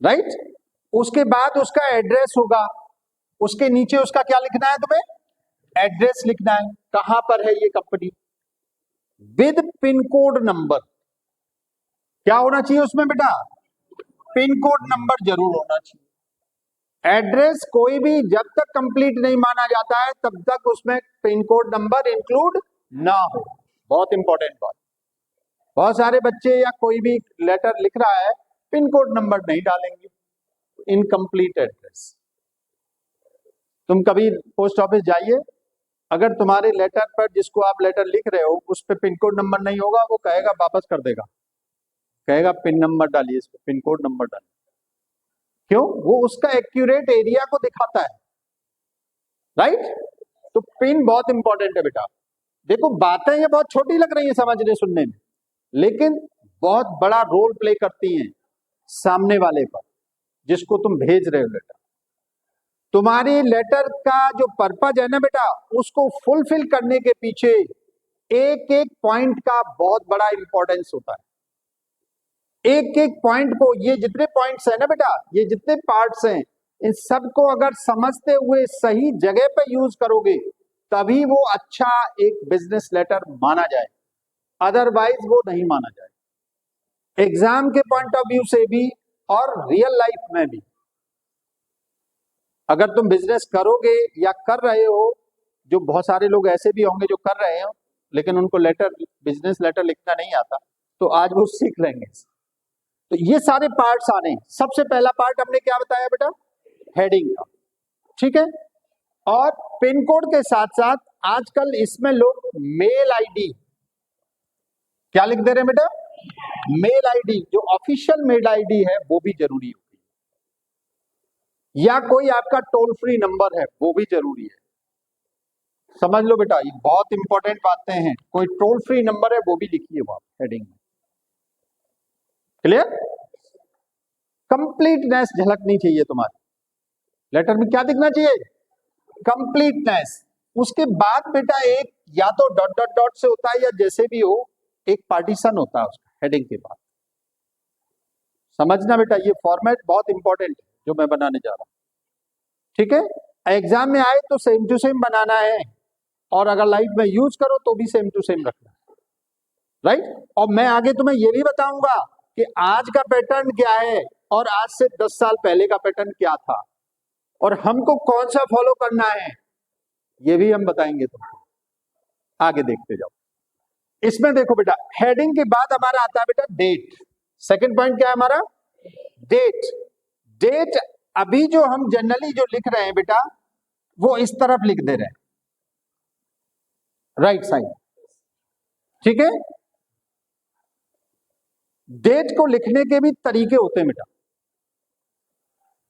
राइट? उसके बाद उसका एड्रेस होगा, उसके नीचे उसका क्या लिखना है तुम्हें, एड्रेस लिखना है, कहां पर है ये company, with pin code number. क्या होना चाहिए उसमें बेटा, पिन कोड नंबर जरूर होना चाहिए। एड्रेस कोई भी जब तक कंप्लीट नहीं माना जाता है तब तक उसमें पिन कोड नंबर इंक्लूड ना हो। बहुत इंपॉर्टेंट बात। बहुत सारे बच्चे या कोई भी लेटर लिख रहा है, पिन कोड नंबर नहीं डालेंगे, इनकम्प्लीट एड्रेस। तुम कभी पोस्ट ऑफिस जाइए, अगर तुम्हारे लेटर पर जिसको आप लेटर लिख रहे हो उस पर पिन कोड नंबर नहीं होगा, वो कहेगा, वापस कर देगा, कहेगा पिन नंबर डालिए, इस पर पिन कोड नंबर डालिए। क्यों? वो उसका एक्यूरेट एरिया को दिखाता है, राइट? तो पिन बहुत इंपॉर्टेंट है बेटा। देखो बातें ये बहुत छोटी लग रही है समझने सुनने में, लेकिन बहुत बड़ा रोल प्ले करती हैं सामने वाले पर, जिसको तुम भेज रहे हो लेटर। तुम्हारी लेटर का जो पर्पज है ना बेटा, उसको फुलफिल करने के पीछे एक एक पॉइंट का बहुत बड़ा इंपॉर्टेंस होता है। एक एक पॉइंट को, ये जितने पॉइंट्स है ना बेटा, ये जितने पार्ट्स हैं, इन सबको अगर समझते हुए सही जगह पे यूज करोगे तभी वो अच्छा एक बिजनेस लेटर माना जाए। अदरवाइज वो नहीं माना जाए, एग्जाम के पॉइंट ऑफ व्यू से भी और रियल लाइफ में भी। अगर तुम बिजनेस करोगे या कर रहे हो, जो बहुत सारे लोग ऐसे भी होंगे जो कर रहे हो लेकिन उनको बिजनेस लेटर लिखना नहीं आता, तो आज वो सीख लेंगे। तो ये सारे पार्ट्स आने। सबसे पहला पार्ट हमने क्या बताया बेटा? हेडिंग का, ठीक है। और पिन कोड के साथ साथ आजकल इसमें लोग मेल आईडी क्या लिख दे रहे हैं बेटा? मेल आईडी, जो ऑफिशियल मेल आईडी है वो भी जरूरी होती है, या कोई आपका टोल फ्री नंबर है वो भी जरूरी है। समझ लो बेटा, ये बहुत इंपॉर्टेंट बातें हैं। कोई टोल फ्री नंबर है वो भी लिखिए वहां हेडिंग में। क्लियर? कंप्लीटनेस झलकनी चाहिए तुम्हारे लेटर में। क्या दिखना चाहिए? कंप्लीटनेस। उसके बाद बेटा एक या तो डॉट डॉट डॉट से होता है या जैसे भी हो, एक पार्टीशन होता है उसका हेडिंग के बाद। समझना बेटा, ये फॉर्मेट बहुत इंपॉर्टेंट है जो मैं बनाने जा रहा हूं, ठीक है। एग्जाम में आए तो सेम टू सेम बनाना है, और अगर लाइफ में यूज करो तो भी सेम टू सेम रखना है, राइट। और मैं आगे तुम्हें ये भी बताऊंगा कि आज का पैटर्न क्या है और आज से 10 साल पहले का पैटर्न क्या था, और हमको कौन सा फॉलो करना है ये भी हम बताएंगे तुमको। आगे देखते जाओ। इसमें देखो बेटा, हेडिंग के बाद हमारा आता है बेटा डेट। सेकंड पॉइंट क्या है हमारा? डेट। डेट अभी जो हम जनरली जो लिख रहे हैं बेटा, वो इस तरफ लिख दे रहे हैं, राइट साइड, ठीक है। डेट को लिखने के भी तरीके होते हैं बेटा,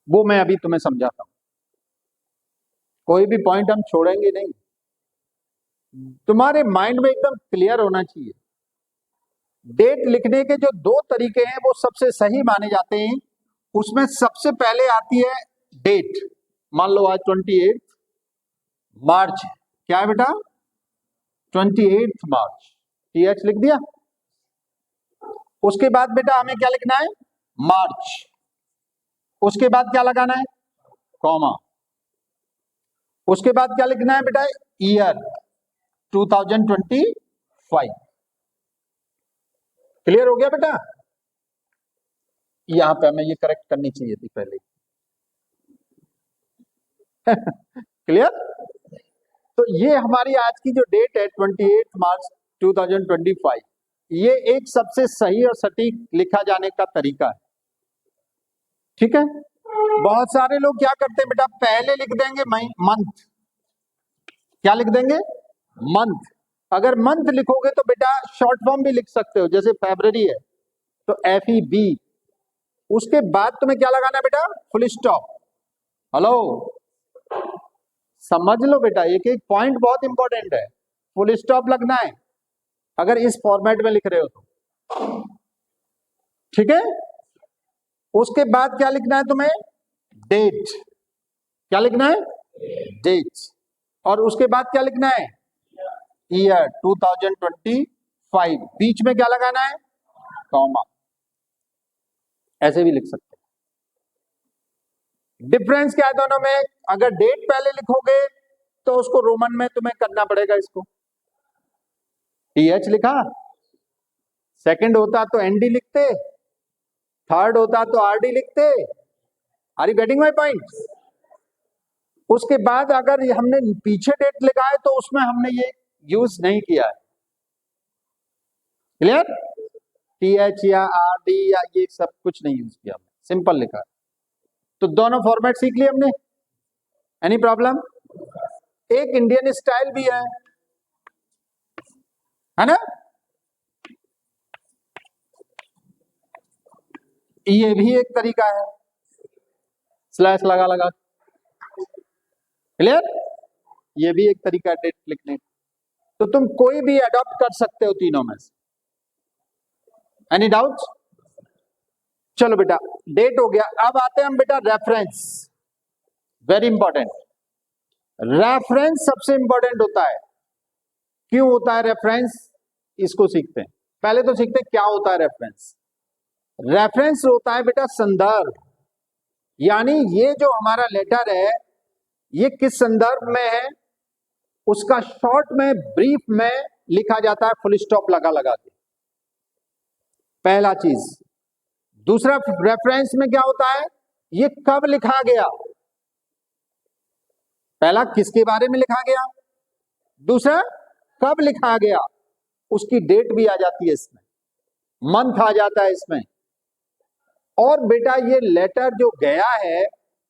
वो मैं अभी तुम्हें समझाता हूं। कोई भी पॉइंट हम छोड़ेंगे नहीं, तुम्हारे माइंड में एकदम क्लियर होना चाहिए। डेट लिखने के जो 2 तरीके हैं वो सबसे सही माने जाते हैं। उसमें सबसे पहले आती है डेट। मान लो आज 28 मार्च है। क्या है बेटा? 28 मार्च। TH लिख दिया। उसके बाद बेटा हमें क्या लिखना है? मार्च। उसके बाद क्या लगाना है? कॉमा। उसके बाद क्या लिखना है बेटा? ईयर 2025। क्लियर हो गया बेटा? यहां पे हमें ये करेक्ट करनी चाहिए थी पहले। क्लियर? तो ये हमारी आज की जो डेट है 28 मार्च 2025, ये एक सबसे सही और सटीक लिखा जाने का तरीका है, ठीक है। बहुत सारे लोग क्या करते हैं बेटा, पहले लिख देंगे मंथ। क्या लिख देंगे? मंथ। अगर मंथ लिखोगे तो बेटा शॉर्ट फॉर्म भी लिख सकते हो, जैसे फरवरी है तो FEB। उसके बाद तुम्हें क्या लगाना है बेटा? Full stop. हेलो, समझ लो बेटा, एक एक पॉइंट बहुत इंपॉर्टेंट है। फुल स्टॉप लगना है अगर इस फॉर्मेट में लिख रहे हो तो, ठीक है। उसके बाद क्या लिखना है तुम्हें? डेट। क्या लिखना है? डेट। और उसके बाद क्या लिखना है? ईयर 2025। बीच में क्या लगाना है? कॉमा। ऐसे भी लिख सकते हैं। डिफरेंस क्या है दोनों में? अगर डेट पहले लिखोगे तो उसको रोमन में तुम्हें करना पड़ेगा, इसको TH लिखा। सेकंड होता तो ND लिखते, थर्ड होता तो RD लिखते। Are you getting my point? उसके बाद अगर हमने पीछे डेट लिखा है तो उसमें हमने ये यूज नहीं किया है। क्लियर? TH या RD या ये सब कुछ नहीं यूज किया हमने, सिंपल लिखा है। तो दोनों फॉर्मेट सीख लिए हमने। Any problem? एक इंडियन स्टाइल भी है ना? ये भी एक तरीका है, स्लैश लगा लगा। क्लियर? ये भी एक तरीका है डेट लिखने। तो तुम कोई भी अडॉप्ट कर सकते हो तीनों में से। Any doubt? चलो बेटा, डेट हो गया। अब आते हैं हम बेटा रेफरेंस। Very important. रेफरेंस सबसे इंपॉर्टेंट होता है। क्यों होता है रेफरेंस? इसको सीखते हैं। पहले तो सीखते हैं क्या होता है रेफरेंस। रेफरेंस होता है बेटा संदर्भ, यानी ये जो हमारा लेटर है ये किस संदर्भ में है, उसका शॉर्ट में, ब्रीफ में लिखा जाता है फुल स्टॉप लगा लगा के, पहला चीज। दूसरा, रेफरेंस में क्या होता है, ये कब लिखा गया, पहला किसके बारे में लिखा गया, दूसरा कब लिखा गया, उसकी डेट भी आ जाती है इसमें, मंथ आ जाता है इसमें। और बेटा ये लेटर जो गया है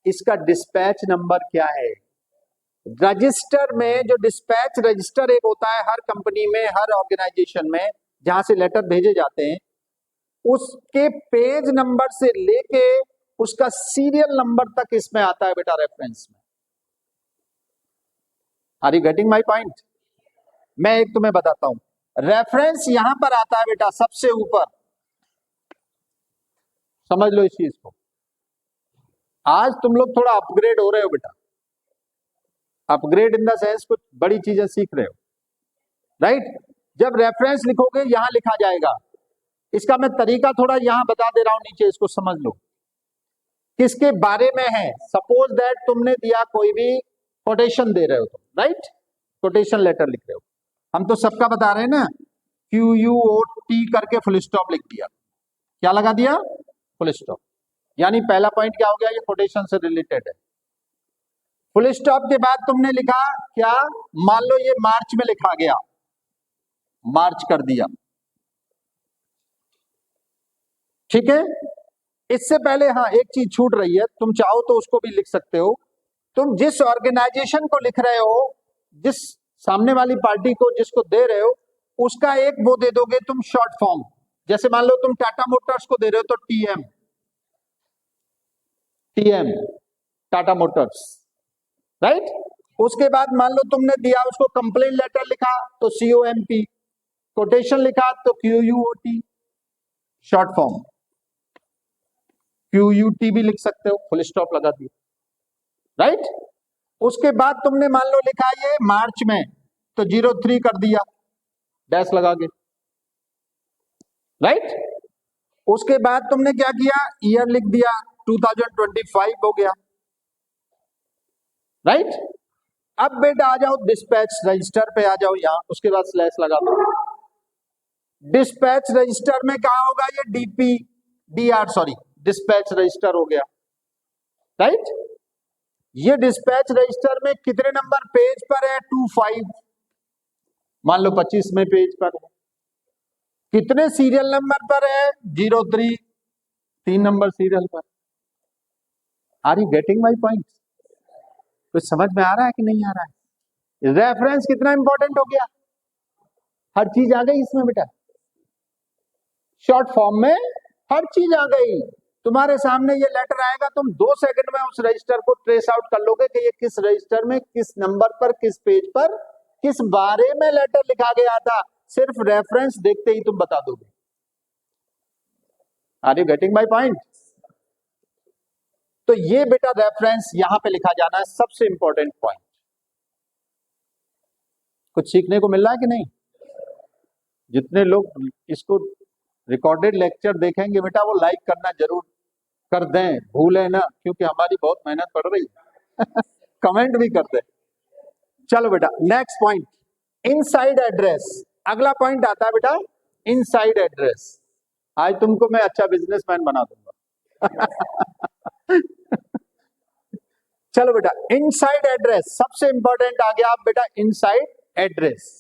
इसका डिस्पैच नंबर क्या है। रजिस्टर में जो डिस्पैच रजिस्टर एक होता है हर कंपनी में, हर ऑर्गेनाइजेशन में जहां से लेटर भेजे जाते हैं, उसके पेज नंबर से लेके उसका सीरियल नंबर तक इसमें आता है बेटा रेफरेंस में। Are you getting my point? मैं एक तुम्हें बताता हूं, रेफरेंस यहां पर आता है बेटा सबसे ऊपर, समझ लो इस चीज को। आज तुम लोग थोड़ा अपग्रेड हो रहे हो बेटा, अपग्रेड इन द सेंस कुछ बड़ी चीजें सीख रहे हो, राइट। जब रेफरेंस लिखोगे यहां लिखा जाएगा, इसका मैं तरीका थोड़ा यहां बता दे रहा हूं, नीचे इसको समझ लो किसके बारे में है। सपोज दैट तुमने दिया कोई भी कोटेशन दे रहे हो तुम, राइट, कोटेशन लेटर लिख रहे हो, हम तो सबका बता रहे हैं ना, QUOT करके फुल स्टॉप लिख दिया, क्या लगा दिया, फुल स्टॉप। यानी पहला पॉइंट क्या हो गया, ये कोटेशन से रिलेटेड है। फुल स्टॉप के बाद तुमने लिखा क्या, मान लो ये मार्च में लिखा गया, मार्च कर दिया, ठीक है। इससे पहले हाँ एक चीज छूट रही है, तुम चाहो तो उसको भी लिख सकते हो। तुम जिस ऑर्गेनाइजेशन को लिख रहे हो, जिस सामने वाली पार्टी को जिसको दे रहे हो, उसका एक वो दे दोगे तुम शॉर्ट फॉर्म। जैसे मान लो तुम टाटा मोटर्स को दे रहे हो तो TM टाटा मोटर्स, राइट। उसके बाद मान लो तुमने दिया उसको कंप्लेन लेटर लिखा तो COMP, कोटेशन लिखा तो QUOT, शॉर्ट फॉर्म QUT भी लिख सकते हो, फुल स्टॉप लगा दिया, राइट। उसके बाद तुमने मान लो लिखा ये मार्च में तो 03 कर दिया डैश लगा के, राइट। उसके बाद तुमने क्या किया, ईयर लिख दिया 2025 हो गया, राइट। अब बेटा आ जाओ डिस्पैच रजिस्टर पे आ जाओ, यहां उसके बाद स्लैश लगा दो। डिस्पैच रजिस्टर में कहा होगा ये डिस्पैच रजिस्टर हो गया, राइट। ये डिस्पैच रजिस्टर में कितने नंबर पेज पर है, 25, मान लो 25 में पेज पर है। कितने सीरियल नंबर पर है, 03, 3 नंबर सीरियल पर। Are you getting my point? कुछ समझ में आ रहा है कि नहीं आ रहा है? रेफरेंस कितना इंपॉर्टेंट हो गया, हर चीज आ गई इसमें बेटा, शॉर्ट फॉर्म में हर चीज आ गई। तुम्हारे सामने ये लेटर आएगा, तुम 2 सेकंड में उस रजिस्टर को ट्रेस आउट कर लोगे कि ये किस रजिस्टर में, किस नंबर पर, किस पेज पर, किस बारे में लेटर लिखा गया था। सिर्फ रेफरेंस देखते ही तुम बता दोगे। Are you getting my point? तो ये बेटा रेफरेंस यहां पे लिखा जाना है, सबसे इंपॉर्टेंट पॉइंट। कुछ सीखने को मिल रहा है कि नहीं? जितने लोग इसको रिकॉर्डेड लेक्चर देखेंगे बेटा वो लाइक करना जरूर कर दें, भूलें ना, क्योंकि हमारी बहुत मेहनत पड़ रही है। कमेंट भी कर दें। चलो बेटा नेक्स्ट पॉइंट, इनसाइड एड्रेस। अगला पॉइंट आता है बेटा इनसाइड एड्रेस। आज तुमको मैं अच्छा बिजनेसमैन बना दूंगा। चलो बेटा इनसाइड एड्रेस सबसे इंपॉर्टेंट आ गया। आप बेटा इनसाइड एड्रेस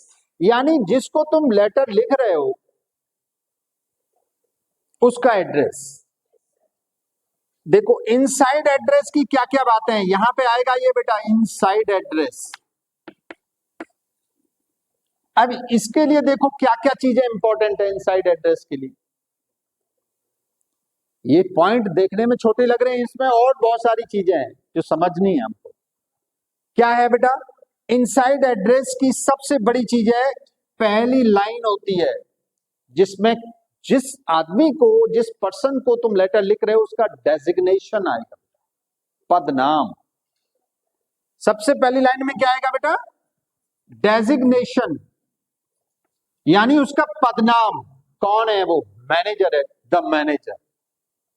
यानी जिसको तुम लेटर लिख रहे हो उसका एड्रेस। देखो इनसाइड एड्रेस की क्या क्या बातें हैं, यहां पे आएगा ये बेटा इनसाइड एड्रेस। अब इसके लिए देखो क्या क्या चीजें इंपॉर्टेंट है इनसाइड एड्रेस के लिए। ये पॉइंट देखने में छोटे लग रहे हैं, इसमें और बहुत सारी चीजें हैं जो समझनी है हमको। क्या है बेटा इनसाइड एड्रेस की सबसे बड़ी चीज है, पहली लाइन होती है जिसमें जिस आदमी को, जिस पर्सन को तुम लेटर लिख रहे हो उसका डेजिग्नेशन आएगा, पद नाम। सबसे पहली लाइन में क्या आएगा बेटा, डेजिग्नेशन यानी उसका पदनाम। कौन है वो, मैनेजर है द मैनेजर,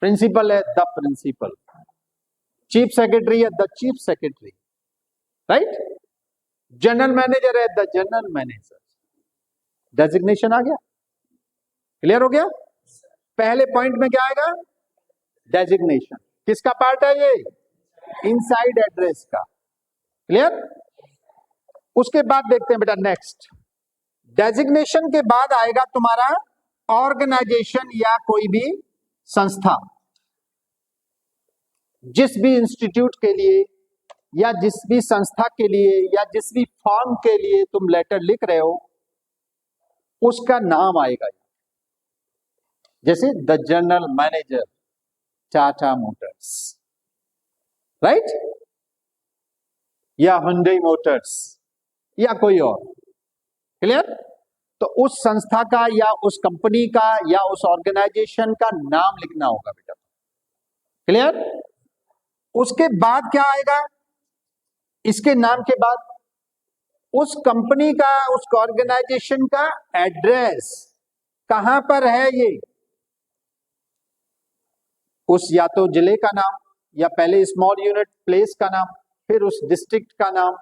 प्रिंसिपल है द प्रिंसिपल, चीफ सेक्रेटरी है the chief secretary, right, general manager है द जनरल मैनेजर। डेजिग्नेशन आ गया, क्लियर हो गया। पहले पॉइंट में क्या आएगा, डेजिग्नेशन। किसका पार्ट है ये, इनसाइड एड्रेस का, क्लियर। उसके बाद देखते हैं बेटा नेक्स्ट, डेजिग्नेशन के बाद आएगा तुम्हारा ऑर्गेनाइजेशन या कोई भी संस्था। जिस भी इंस्टीट्यूट के लिए या जिस भी संस्था के लिए या जिस भी फॉर्म के लिए तुम लेटर लिख रहे हो उसका नाम आएगा, जैसे the general manager Tata Motors, right, या हुंडई मोटर्स या कोई और, क्लियर। तो उस संस्था का या उस कंपनी का या उस ऑर्गेनाइजेशन का नाम लिखना होगा बेटा, क्लियर। उसके बाद क्या आएगा, इसके नाम के बाद उस कंपनी का उस ऑर्गेनाइजेशन का एड्रेस कहां पर है, ये उस या तो जिले का नाम या पहले स्मॉल यूनिट प्लेस का नाम, फिर उस डिस्ट्रिक्ट का नाम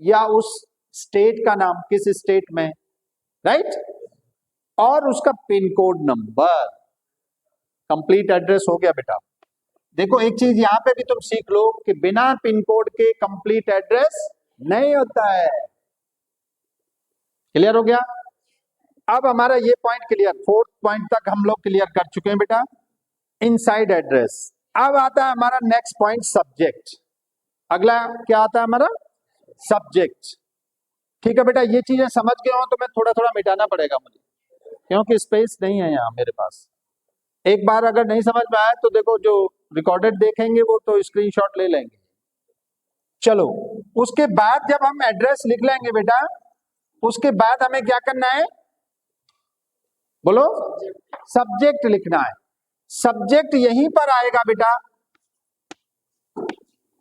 या उस स्टेट का नाम, किस स्टेट में, राइट, और उसका pin code number. Complete address हो गया बेटा। देखो एक चीज यहां पे भी तुम सीख लो कि बिना पिन कोड के कंप्लीट एड्रेस नहीं होता है, क्लियर हो गया। अब हमारा ये पॉइंट क्लियर, फोर्थ पॉइंट तक हम लोग क्लियर कर चुके हैं बेटा, इनसाइड एड्रेस। अब आता है हमारा नेक्स्ट पॉइंट, सब्जेक्ट। अगला क्या आता है हमारा, सब्जेक्ट। ठीक है बेटा, ये चीजें समझ गए हो तो मैं थोड़ा थोड़ा मिटाना पड़ेगा मुझे, क्योंकि स्पेस नहीं है यहाँ मेरे पास। एक बार अगर नहीं समझ में आया तो देखो जो रिकॉर्डेड देखेंगे वो तो स्क्रीनशॉट ले लेंगे। चलो उसके बाद जब हम एड्रेस लिख लेंगे बेटा, उसके बाद हमें क्या करना है, बोलो, सब्जेक्ट लिखना है। सब्जेक्ट यहीं पर आएगा बेटा।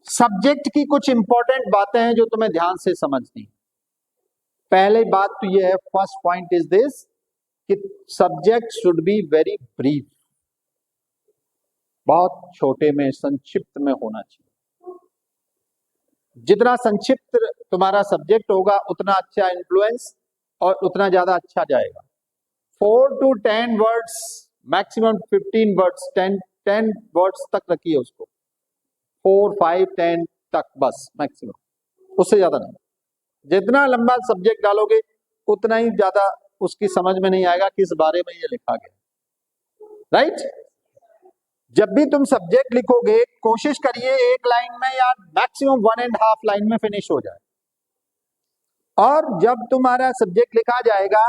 सब्जेक्ट की कुछ इंपॉर्टेंट बातें हैं जो तुम्हें ध्यान से समझनी। पहले बात तो यह है, फर्स्ट पॉइंट इज दिस कि subject should be very brief, बहुत छोटे में संक्षिप्त में होना चाहिए। जितना संक्षिप्त तुम्हारा सब्जेक्ट होगा उतना अच्छा इन्फ्लुएंस और उतना ज्यादा अच्छा जाएगा। 4 to 10 words, maximum 15 words, 10 words तक रखिए उसको, 4, 5, 10 तक बस मैक्सिमम, उससे ज्यादा नहीं। जितना लंबा सब्जेक्ट डालोगे उतना ही ज्यादा उसकी समझ में नहीं आएगा किस बारे में ये लिखा गया, राइट। जब भी तुम सब्जेक्ट लिखोगे कोशिश करिए एक लाइन में या मैक्सिमम 1.5 लाइन में फिनिश हो जाए। और जब तुम्हारा सब्जेक्ट लिखा जाएगा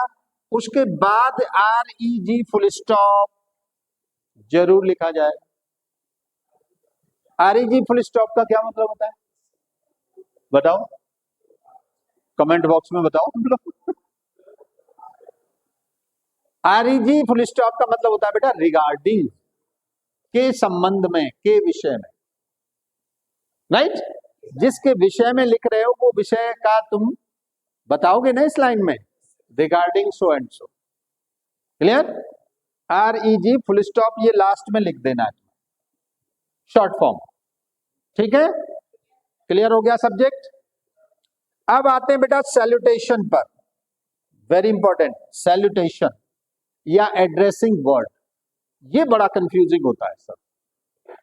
उसके बाद REG फुल स्टॉप जरूर लिखा जाए। REG फुल स्टॉप का क्या मतलब होता है बताओ, कमेंट बॉक्स में बताओ तुम लोग। REG फुल स्टॉप का मतलब होता है बेटा रिगार्डिंग, के संबंध में, के विषय में, राइट। जिसके विषय में लिख रहे हो वो विषय का तुम बताओगे ना इस लाइन में, regarding so and so, clear. REG full stop ये लास्ट में लिख देना है, शॉर्ट फॉर्म, ठीक है, क्लियर हो गया सब्जेक्ट। अब आते हैं बेटा सैल्यूटेशन पर, वेरी इंपॉर्टेंट, सैल्यूटेशन या एड्रेसिंग वर्ड। ये बड़ा कंफ्यूजिंग होता है सर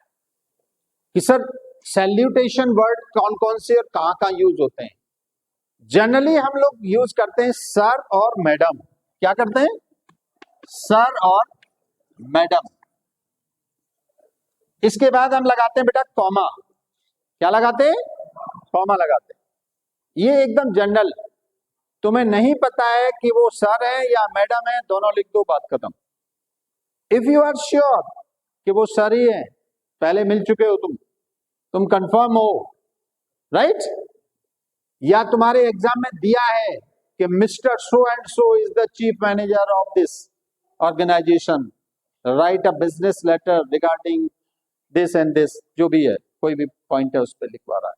कि सर सैल्यूटेशन वर्ड कौन कौन से और कहां कहां यूज होते हैं। जनरली हम लोग यूज करते हैं सर और मैडम। क्या करते हैं, सर और मैडम। इसके बाद हम लगाते हैं बेटा कॉमा। क्या लगाते हैं, कॉमा लगाते हैं। ये एकदम जनरल, तुम्हें नहीं पता है कि वो सर है या मैडम है, दोनों लिख दो, बात खत्म। इफ यू आर श्योर कि वो सर ही है, पहले मिल चुके हो तुम कंफर्म हो, राइट, या तुम्हारे एग्जाम में दिया है कि mister so and so is the chief manager of this organisation, right a business letter regarding this and this, जो भी है कोई भी पॉइंट है उस पर लिखवा रहा है,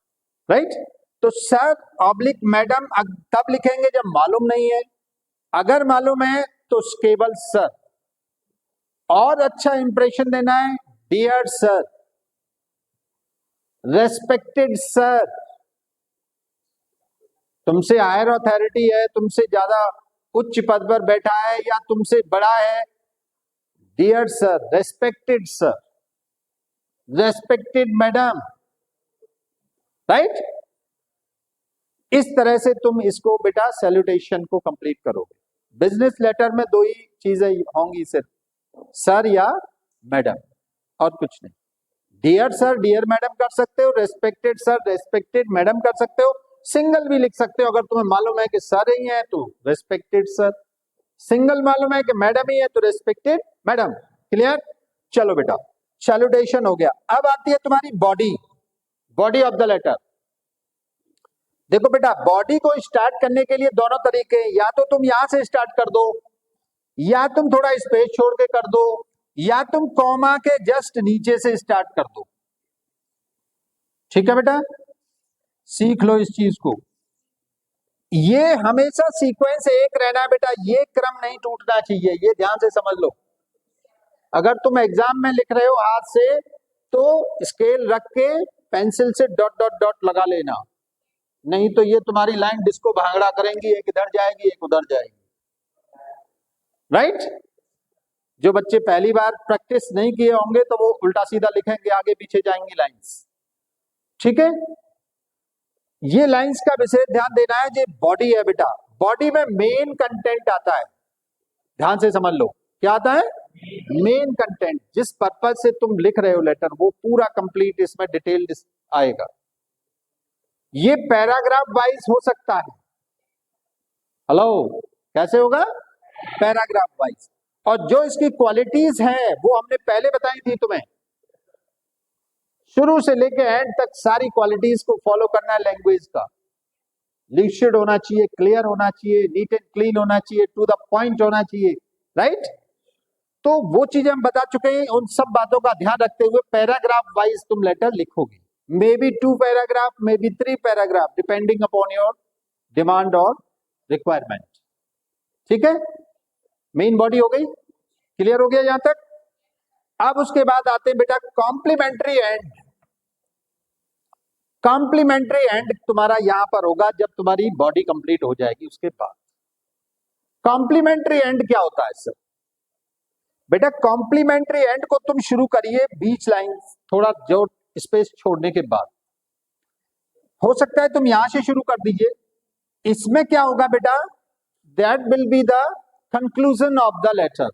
राइट। तो सर ऑब्लिक मैडम तब लिखेंगे जब मालूम नहीं है, अगर मालूम है तो केवल सर। और अच्छा इंप्रेशन देना है, डियर सर, रेस्पेक्टेड सर। तुमसे हायर अथॉरिटी है, तुमसे ज्यादा उच्च पद पर बैठा है या तुमसे बड़ा है, dear sir, respected sir, respected madam, right. इस तरह से तुम इसको बेटा सैल्यूटेशन को कंप्लीट करोगे। बिजनेस लेटर में दो ही चीजें होंगी सिर्फ, सर या मैडम, और कुछ नहीं। डियर सर, डियर मैडम कर सकते हो, रेस्पेक्टेड सर, रेस्पेक्टेड मैडम कर सकते हो, सिंगल भी लिख सकते हो। अगर तुम्हें मालूम है कि सर ही है तो रेस्पेक्टेड सर, सिंगल मालूम है कि मैडम ही है तो रेस्पेक्टेड मैडम। क्लियर? चलो बेटा, सैल्यूटेशन हो गया। अब आती है तुम्हारी body, body of the letter. देखो बेटा, बॉडी को स्टार्ट करने के लिए दोनों तरीके, या तो तुम यहां से स्टार्ट कर दो, या तुम थोड़ा स्पेस छोड़ के कर दो, या तुम कॉमा के जस्ट नीचे से स्टार्ट कर दो। ठीक है बेटा, सीख लो इस चीज को। ये हमेशा सीक्वेंस एक रहना है बेटा, ये क्रम नहीं टूटना चाहिए, ये ध्यान से समझ लो। अगर तुम एग्जाम में लिख रहे हो हाथ से तो स्केल रख के पेंसिल से डॉट डॉट डॉट लगा लेना, नहीं तो ये तुम्हारी लाइन डिस्को भांगड़ा करेंगी, एक इधर जाएगी एक उधर जाएगी, राइट। जो बच्चे पहली बार प्रैक्टिस नहीं किए होंगे तो वो उल्टा सीधा लिखेंगे, आगे पीछे जाएंगी लाइंस। ठीक है, ये लाइंस का विशेष ध्यान देना है। ये बॉडी है बेटा, बॉडी में मेन कंटेंट आता है, ध्यान से समझ लो। क्या आता है? Main content. जिस पर्पज से तुम लिख रहे हो लेटर, वो पूरा कंप्लीट इसमें डिटेल आएगा। ये पैराग्राफ वाइज हो सकता है। हेलो, कैसे होगा? Paragraph wise. और जो इसकी क्वालिटीज हैं वो हमने पहले बताई थी तुम्हें, शुरू से लेके एंड तक सारी क्वालिटीज को फॉलो करना है लैंग्वेज का। लिक्विड होना चाहिए, क्लियर होना चाहिए, नीट एंड क्लीन होना चाहिए, टू द पॉइंट होना चाहिए, राइट। तो वो चीजें हम बता चुके हैं। उन सब बातों का ध्यान रखते हुए पैराग्राफ वाइज तुम लेटर लिखोगे। May be 2 paragraph, may be 3 paragraph, depending upon your demand और रिक्वायरमेंट। ठीक है, मेन बॉडी हो गई, क्लियर हो गया यहां तक। अब उसके बाद आते हैं बेटा कॉम्प्लीमेंट्री एंड। कॉम्प्लीमेंट्री एंड तुम्हारा यहां पर होगा जब तुम्हारी बॉडी कंप्लीट हो जाएगी उसके बाद। कॉम्प्लीमेंट्री एंड क्या होता है सर? बेटा कॉम्प्लीमेंट्री एंड को तुम शुरू करिए बीच लाइन, थोड़ा जो स्पेस छोड़ने के बाद। हो सकता है तुम यहां से शुरू कर दीजिए। इसमें क्या होगा बेटा? That will be the conclusion of the letter.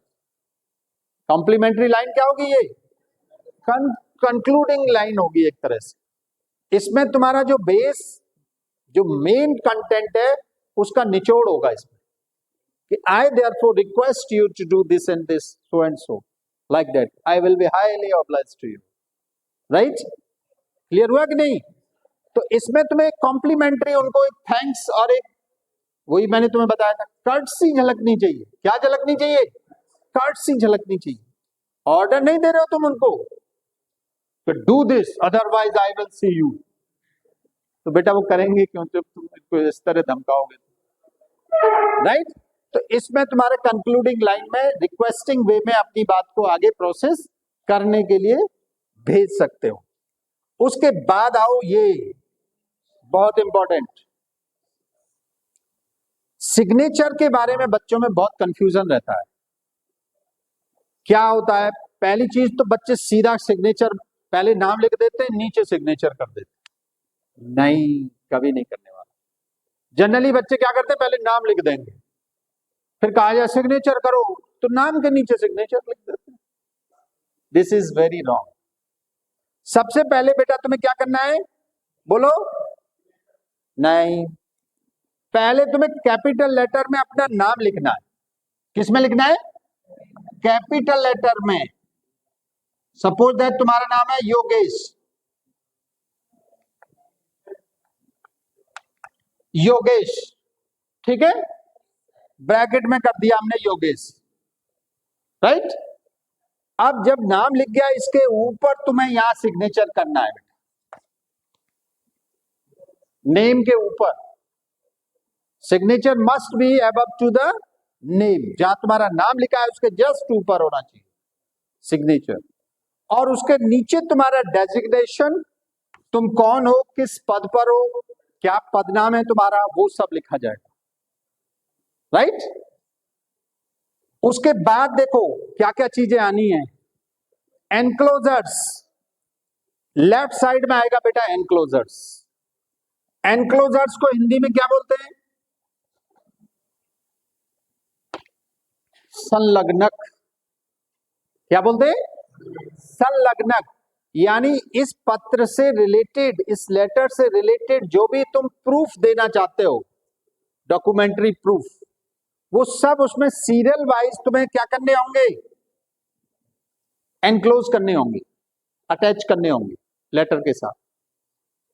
Complimentary line क्या होगी? ये कंक्लूडिंग लाइन होगी एक तरह से। इसमें तुम्हारा जो बेस, जो मेन कंटेंट है, उसका निचोड़ होगा इसमें कि I therefore request you to do this and this, so and so, like that. I will be highly obliged to you. Right? Clear हुआ कि नहीं? तो इसमें तुम्हें कॉम्प्लीमेंट्री, उनको एक थैंक्स और एक, वही मैंने तुम्हें बताया था, कर्टसी झलकनी चाहिए। क्या झलकनी चाहिए? कर्टसी झलकनी चाहिए। ऑर्डर नहीं दे रहे हो तुम उनको कि do this otherwise I will see you, तो बेटा वो करेंगे क्यों जब तुम इनको इस तरह धमकाओगे, राइट। तो इसमें तुम्हारे कंक्लूडिंग लाइन में रिक्वेस्टिंग वे में अपनी बात को आगे प्रोसेस करने के लिए भेज सकते हो। उसके बाद आओ, ये बहुत इंपॉर्टेंट, सिग्नेचर के बारे में बच्चों में बहुत कंफ्यूजन रहता है। क्या होता है? पहली चीज तो बच्चे सीधा सिग्नेचर, पहले नाम लिख देते हैं, नीचे सिग्नेचर कर देते हैं। नहीं, कभी नहीं करने वाला। जनरली बच्चे क्या करते हैं? पहले नाम लिख देंगे, फिर कहा जाए सिग्नेचर करो तो नाम के नीचे सिग्नेचर लिख देते हैं। This is very wrong. सबसे पहले बेटा तुम्हें क्या करना है? बोलो। नहीं, पहले तुम्हें कैपिटल लेटर में अपना नाम लिखना है। किस में लिखना है? कैपिटल लेटर में। सपोज दैट तुम्हारा नाम है योगेश, योगेश, ठीक है, ब्रैकेट में कर दिया हमने योगेश, राइट। अब जब नाम लिख गया, इसके ऊपर तुम्हें यहां सिग्नेचर करना है बेटा, नेम के ऊपर। Signature must be above to the name. जहां तुम्हारा नाम लिखा है उसके जस्ट ऊपर होना चाहिए सिग्नेचर, और उसके नीचे तुम्हारा डेजिग्नेशन, तुम कौन हो, किस पद पर हो, क्या पद नाम है तुम्हारा, वो सब लिखा जाएगा, राइट। उसके बाद देखो क्या क्या चीजें आनी है। एनक्लोजर्स, लेफ्ट साइड में आएगा बेटा एनक्लोजर्स। एनक्लोजर्स को हिंदी में क्या बोलते हैं? संलग्नक। क्या बोलते हैं? संलग्नक। यानी इस पत्र से रिलेटेड, इस लेटर से रिलेटेड जो भी तुम प्रूफ देना चाहते हो, डॉक्यूमेंट्री प्रूफ, वो सब उसमें सीरियल वाइज तुम्हें क्या करने होंगे? एनक्लोज करने होंगे, अटैच करने होंगे लेटर के साथ।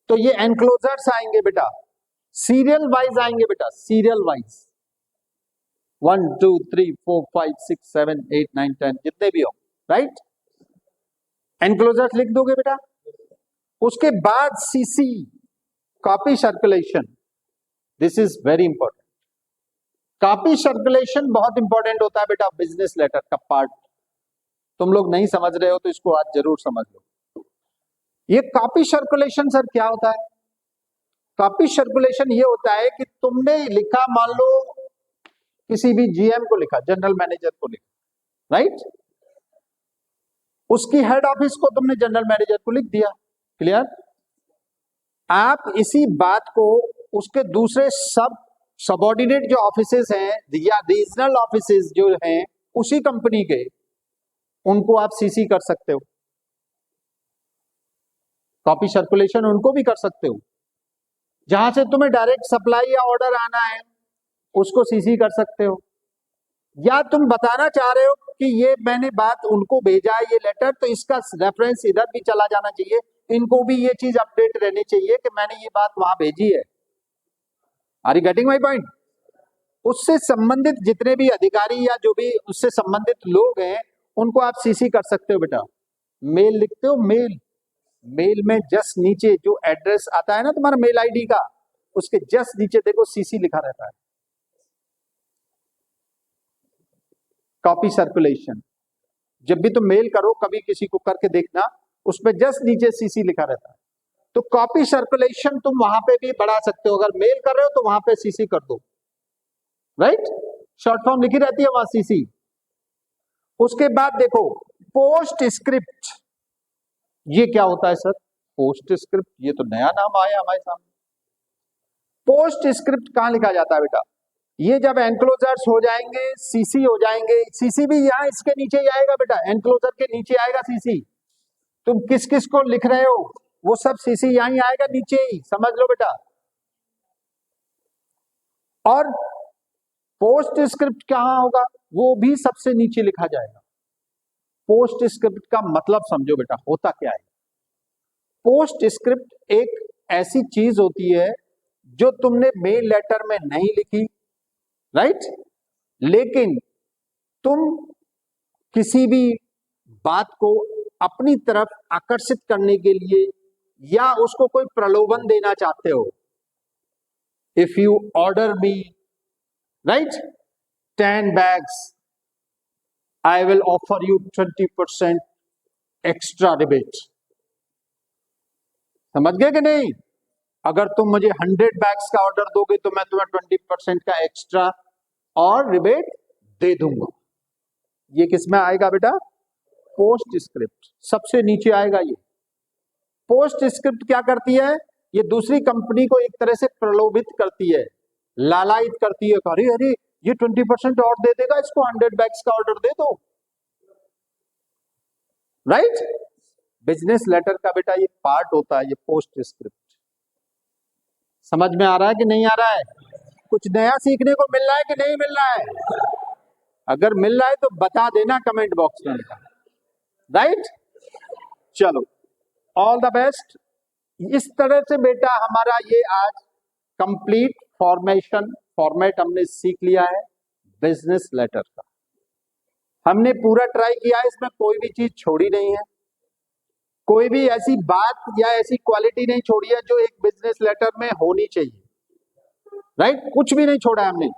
तो ये एनक्लोजर्स आएंगे बेटा, सीरियल वाइज आएंगे बेटा, सीरियल वाइज 1 2 3 4 5 6 7 8 9 10 जितने भी हो, राइट? एनक्लोजर्स लिख दोगे बेटा। उसके बाद CC, copy circulation, this is very important. Copy circulation बहुत इंपॉर्टेंट होता है बेटा बिजनेस लेटर का पार्ट। तुम लोग नहीं समझ रहे हो तो इसको आज जरूर समझ लो। ये कॉपी सर्कुलेशन सर क्या होता है? कॉपी सर्कुलेशन ये होता है कि तुमने लिखा, मान लो किसी भी जीएम को लिखा, जनरल मैनेजर को लिखा, राइट? उसकी हेड ऑफिस को तुमने जनरल मैनेजर को लिख दिया, क्लियर? आप इसी बात को उसके दूसरे सबऑर्डिनेट जो ऑफिसेस हैं या रीजनल ऑफिसेस जो हैं उसी कंपनी के, उनको आप सीसी कर सकते हो। कॉपी सर्कुलेशन उनको भी कर सकते हो। जहां से तुम्हें डायरेक्ट सप्लाई या ऑर्डर आना है उसको सीसी कर सकते हो। या तुम बताना चाह रहे हो कि ये मैंने बात उनको भेजा है, ये लेटर, तो इसका रेफरेंस इधर भी चला जाना चाहिए, इनको भी ये चीज अपडेट रहनी चाहिए कि मैंने ये बात वहां भेजी है। Are you getting my point? उससे संबंधित जितने भी अधिकारी या जो भी उससे संबंधित लोग हैं उनको आप सीसी कर सकते हो बेटा। मेल लिखते हो, मेल, मेल में जस्ट नीचे जो एड्रेस आता है ना तुम्हारा मेल आईडी का, उसके जस्ट नीचे देखो सीसी लिखा रहता है। कॉपी सर्कुलेशन, जब भी तुम मेल करो कभी किसी को करके देखना, उसमें जस्ट नीचे सीसी लिखा रहता है। तो कॉपी सर्कुलेशन तुम वहां पे भी बढ़ा सकते हो। अगर मेल कर रहे हो तो वहां पे सीसी कर दो, राइट? शॉर्ट फॉर्म लिखी रहती है वहां सीसी। उसके बाद देखो पोस्ट स्क्रिप्ट, ये क्या होता है सर? पोस्ट स्क्रिप्ट, ये तो नया नाम आया हमारे सामने। पोस्ट स्क्रिप्ट कहां लिखा जाता है बेटा? ये जब एनक्लोजर्स हो जाएंगे, सीसी हो जाएंगे, सीसी भी यहां इसके नीचे ही आएगा बेटा, एनक्लोजर के नीचे आएगा सीसी। तुम किस किस को लिख रहे हो वो सब सीसी यहां आएगा नीचे ही, समझ लो बेटा। और पोस्ट स्क्रिप्ट कहां होगा? वो भी सबसे नीचे लिखा जाएगा। पोस्ट स्क्रिप्ट का मतलब समझो बेटा, होता क्या है? पोस्ट स्क्रिप्ट एक ऐसी चीज होती है जो तुमने मेल लेटर में नहीं लिखी, राइट? लेकिन तुम किसी भी बात को अपनी तरफ आकर्षित करने के लिए या उसको कोई प्रलोभन देना चाहते हो। If you order me, right, 10 bags, I will offer you 20% extra rebate. समझ गए कि नहीं? अगर तुम मुझे 100 बैग्स का ऑर्डर दोगे तो मैं तुम्हें 20% का एक्स्ट्रा और रिबेट दे दूंगा। ये किस में आएगा बेटा? पोस्ट स्क्रिप्ट, सबसे नीचे आएगा ये। पोस्ट स्क्रिप्ट क्या करती है? ये दूसरी कंपनी को एक तरह से प्रलोभित करती है, लालायित करती है, अरे अरे ये 20% और दे देगा, इसको 100 बैग्स का ऑर्डर दे दो, राइट? बिजनेस लेटर का बेटा ये पार्ट होता है, ये पोस्ट स्क्रिप्ट। समझ में आ रहा है कि नहीं आ रहा है? कुछ नया सीखने को मिल रहा है कि नहीं मिल रहा है? अगर मिल रहा है तो बता देना कमेंट बॉक्स में, राइट? चलो, ऑल द बेस्ट। इस तरह से बेटा हमारा ये आज कंप्लीट फॉर्मेट हमने सीख लिया है बिजनेस लेटर का। हमने पूरा ट्राई किया है, इसमें कोई भी चीज छोड़ी नहीं है, कोई भी ऐसी बात या ऐसी क्वालिटी नहीं छोड़ी है जो एक बिजनेस लेटर में होनी चाहिए, राइट? कुछ भी नहीं छोड़ा है हमने।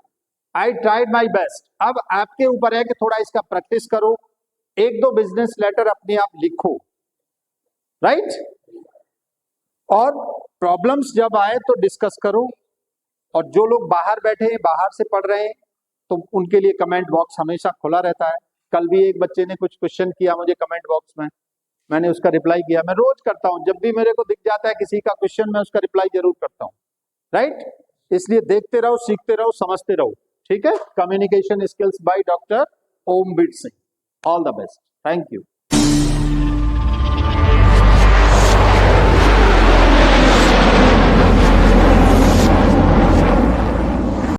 I tried my best. अब आपके ऊपर है कि थोड़ा इसका प्रैक्टिस करो, एक दो बिजनेस लेटर अपने आप लिखो, राइट? और प्रॉब्लम्स जब आए तो डिस्कस करो। और जो लोग बाहर बैठे हैं, बाहर से पढ़ रहे हैं, तो उनके लिए कमेंट बॉक्स हमेशा खुला रहता है। कल भी एक बच्चे ने कुछ क्वेश्चन किया मुझे कमेंट बॉक्स में, मैंने उसका रिप्लाई किया। मैं रोज करता हूं, जब भी मेरे को दिख जाता है किसी का क्वेश्चन मैं उसका रिप्लाई जरूर करता हूं, राइट। इसलिए देखते रहो, सीखते रहो, समझते रहो, ठीक है। Communication skills by doctor Omvir Singh. All the best, thank you.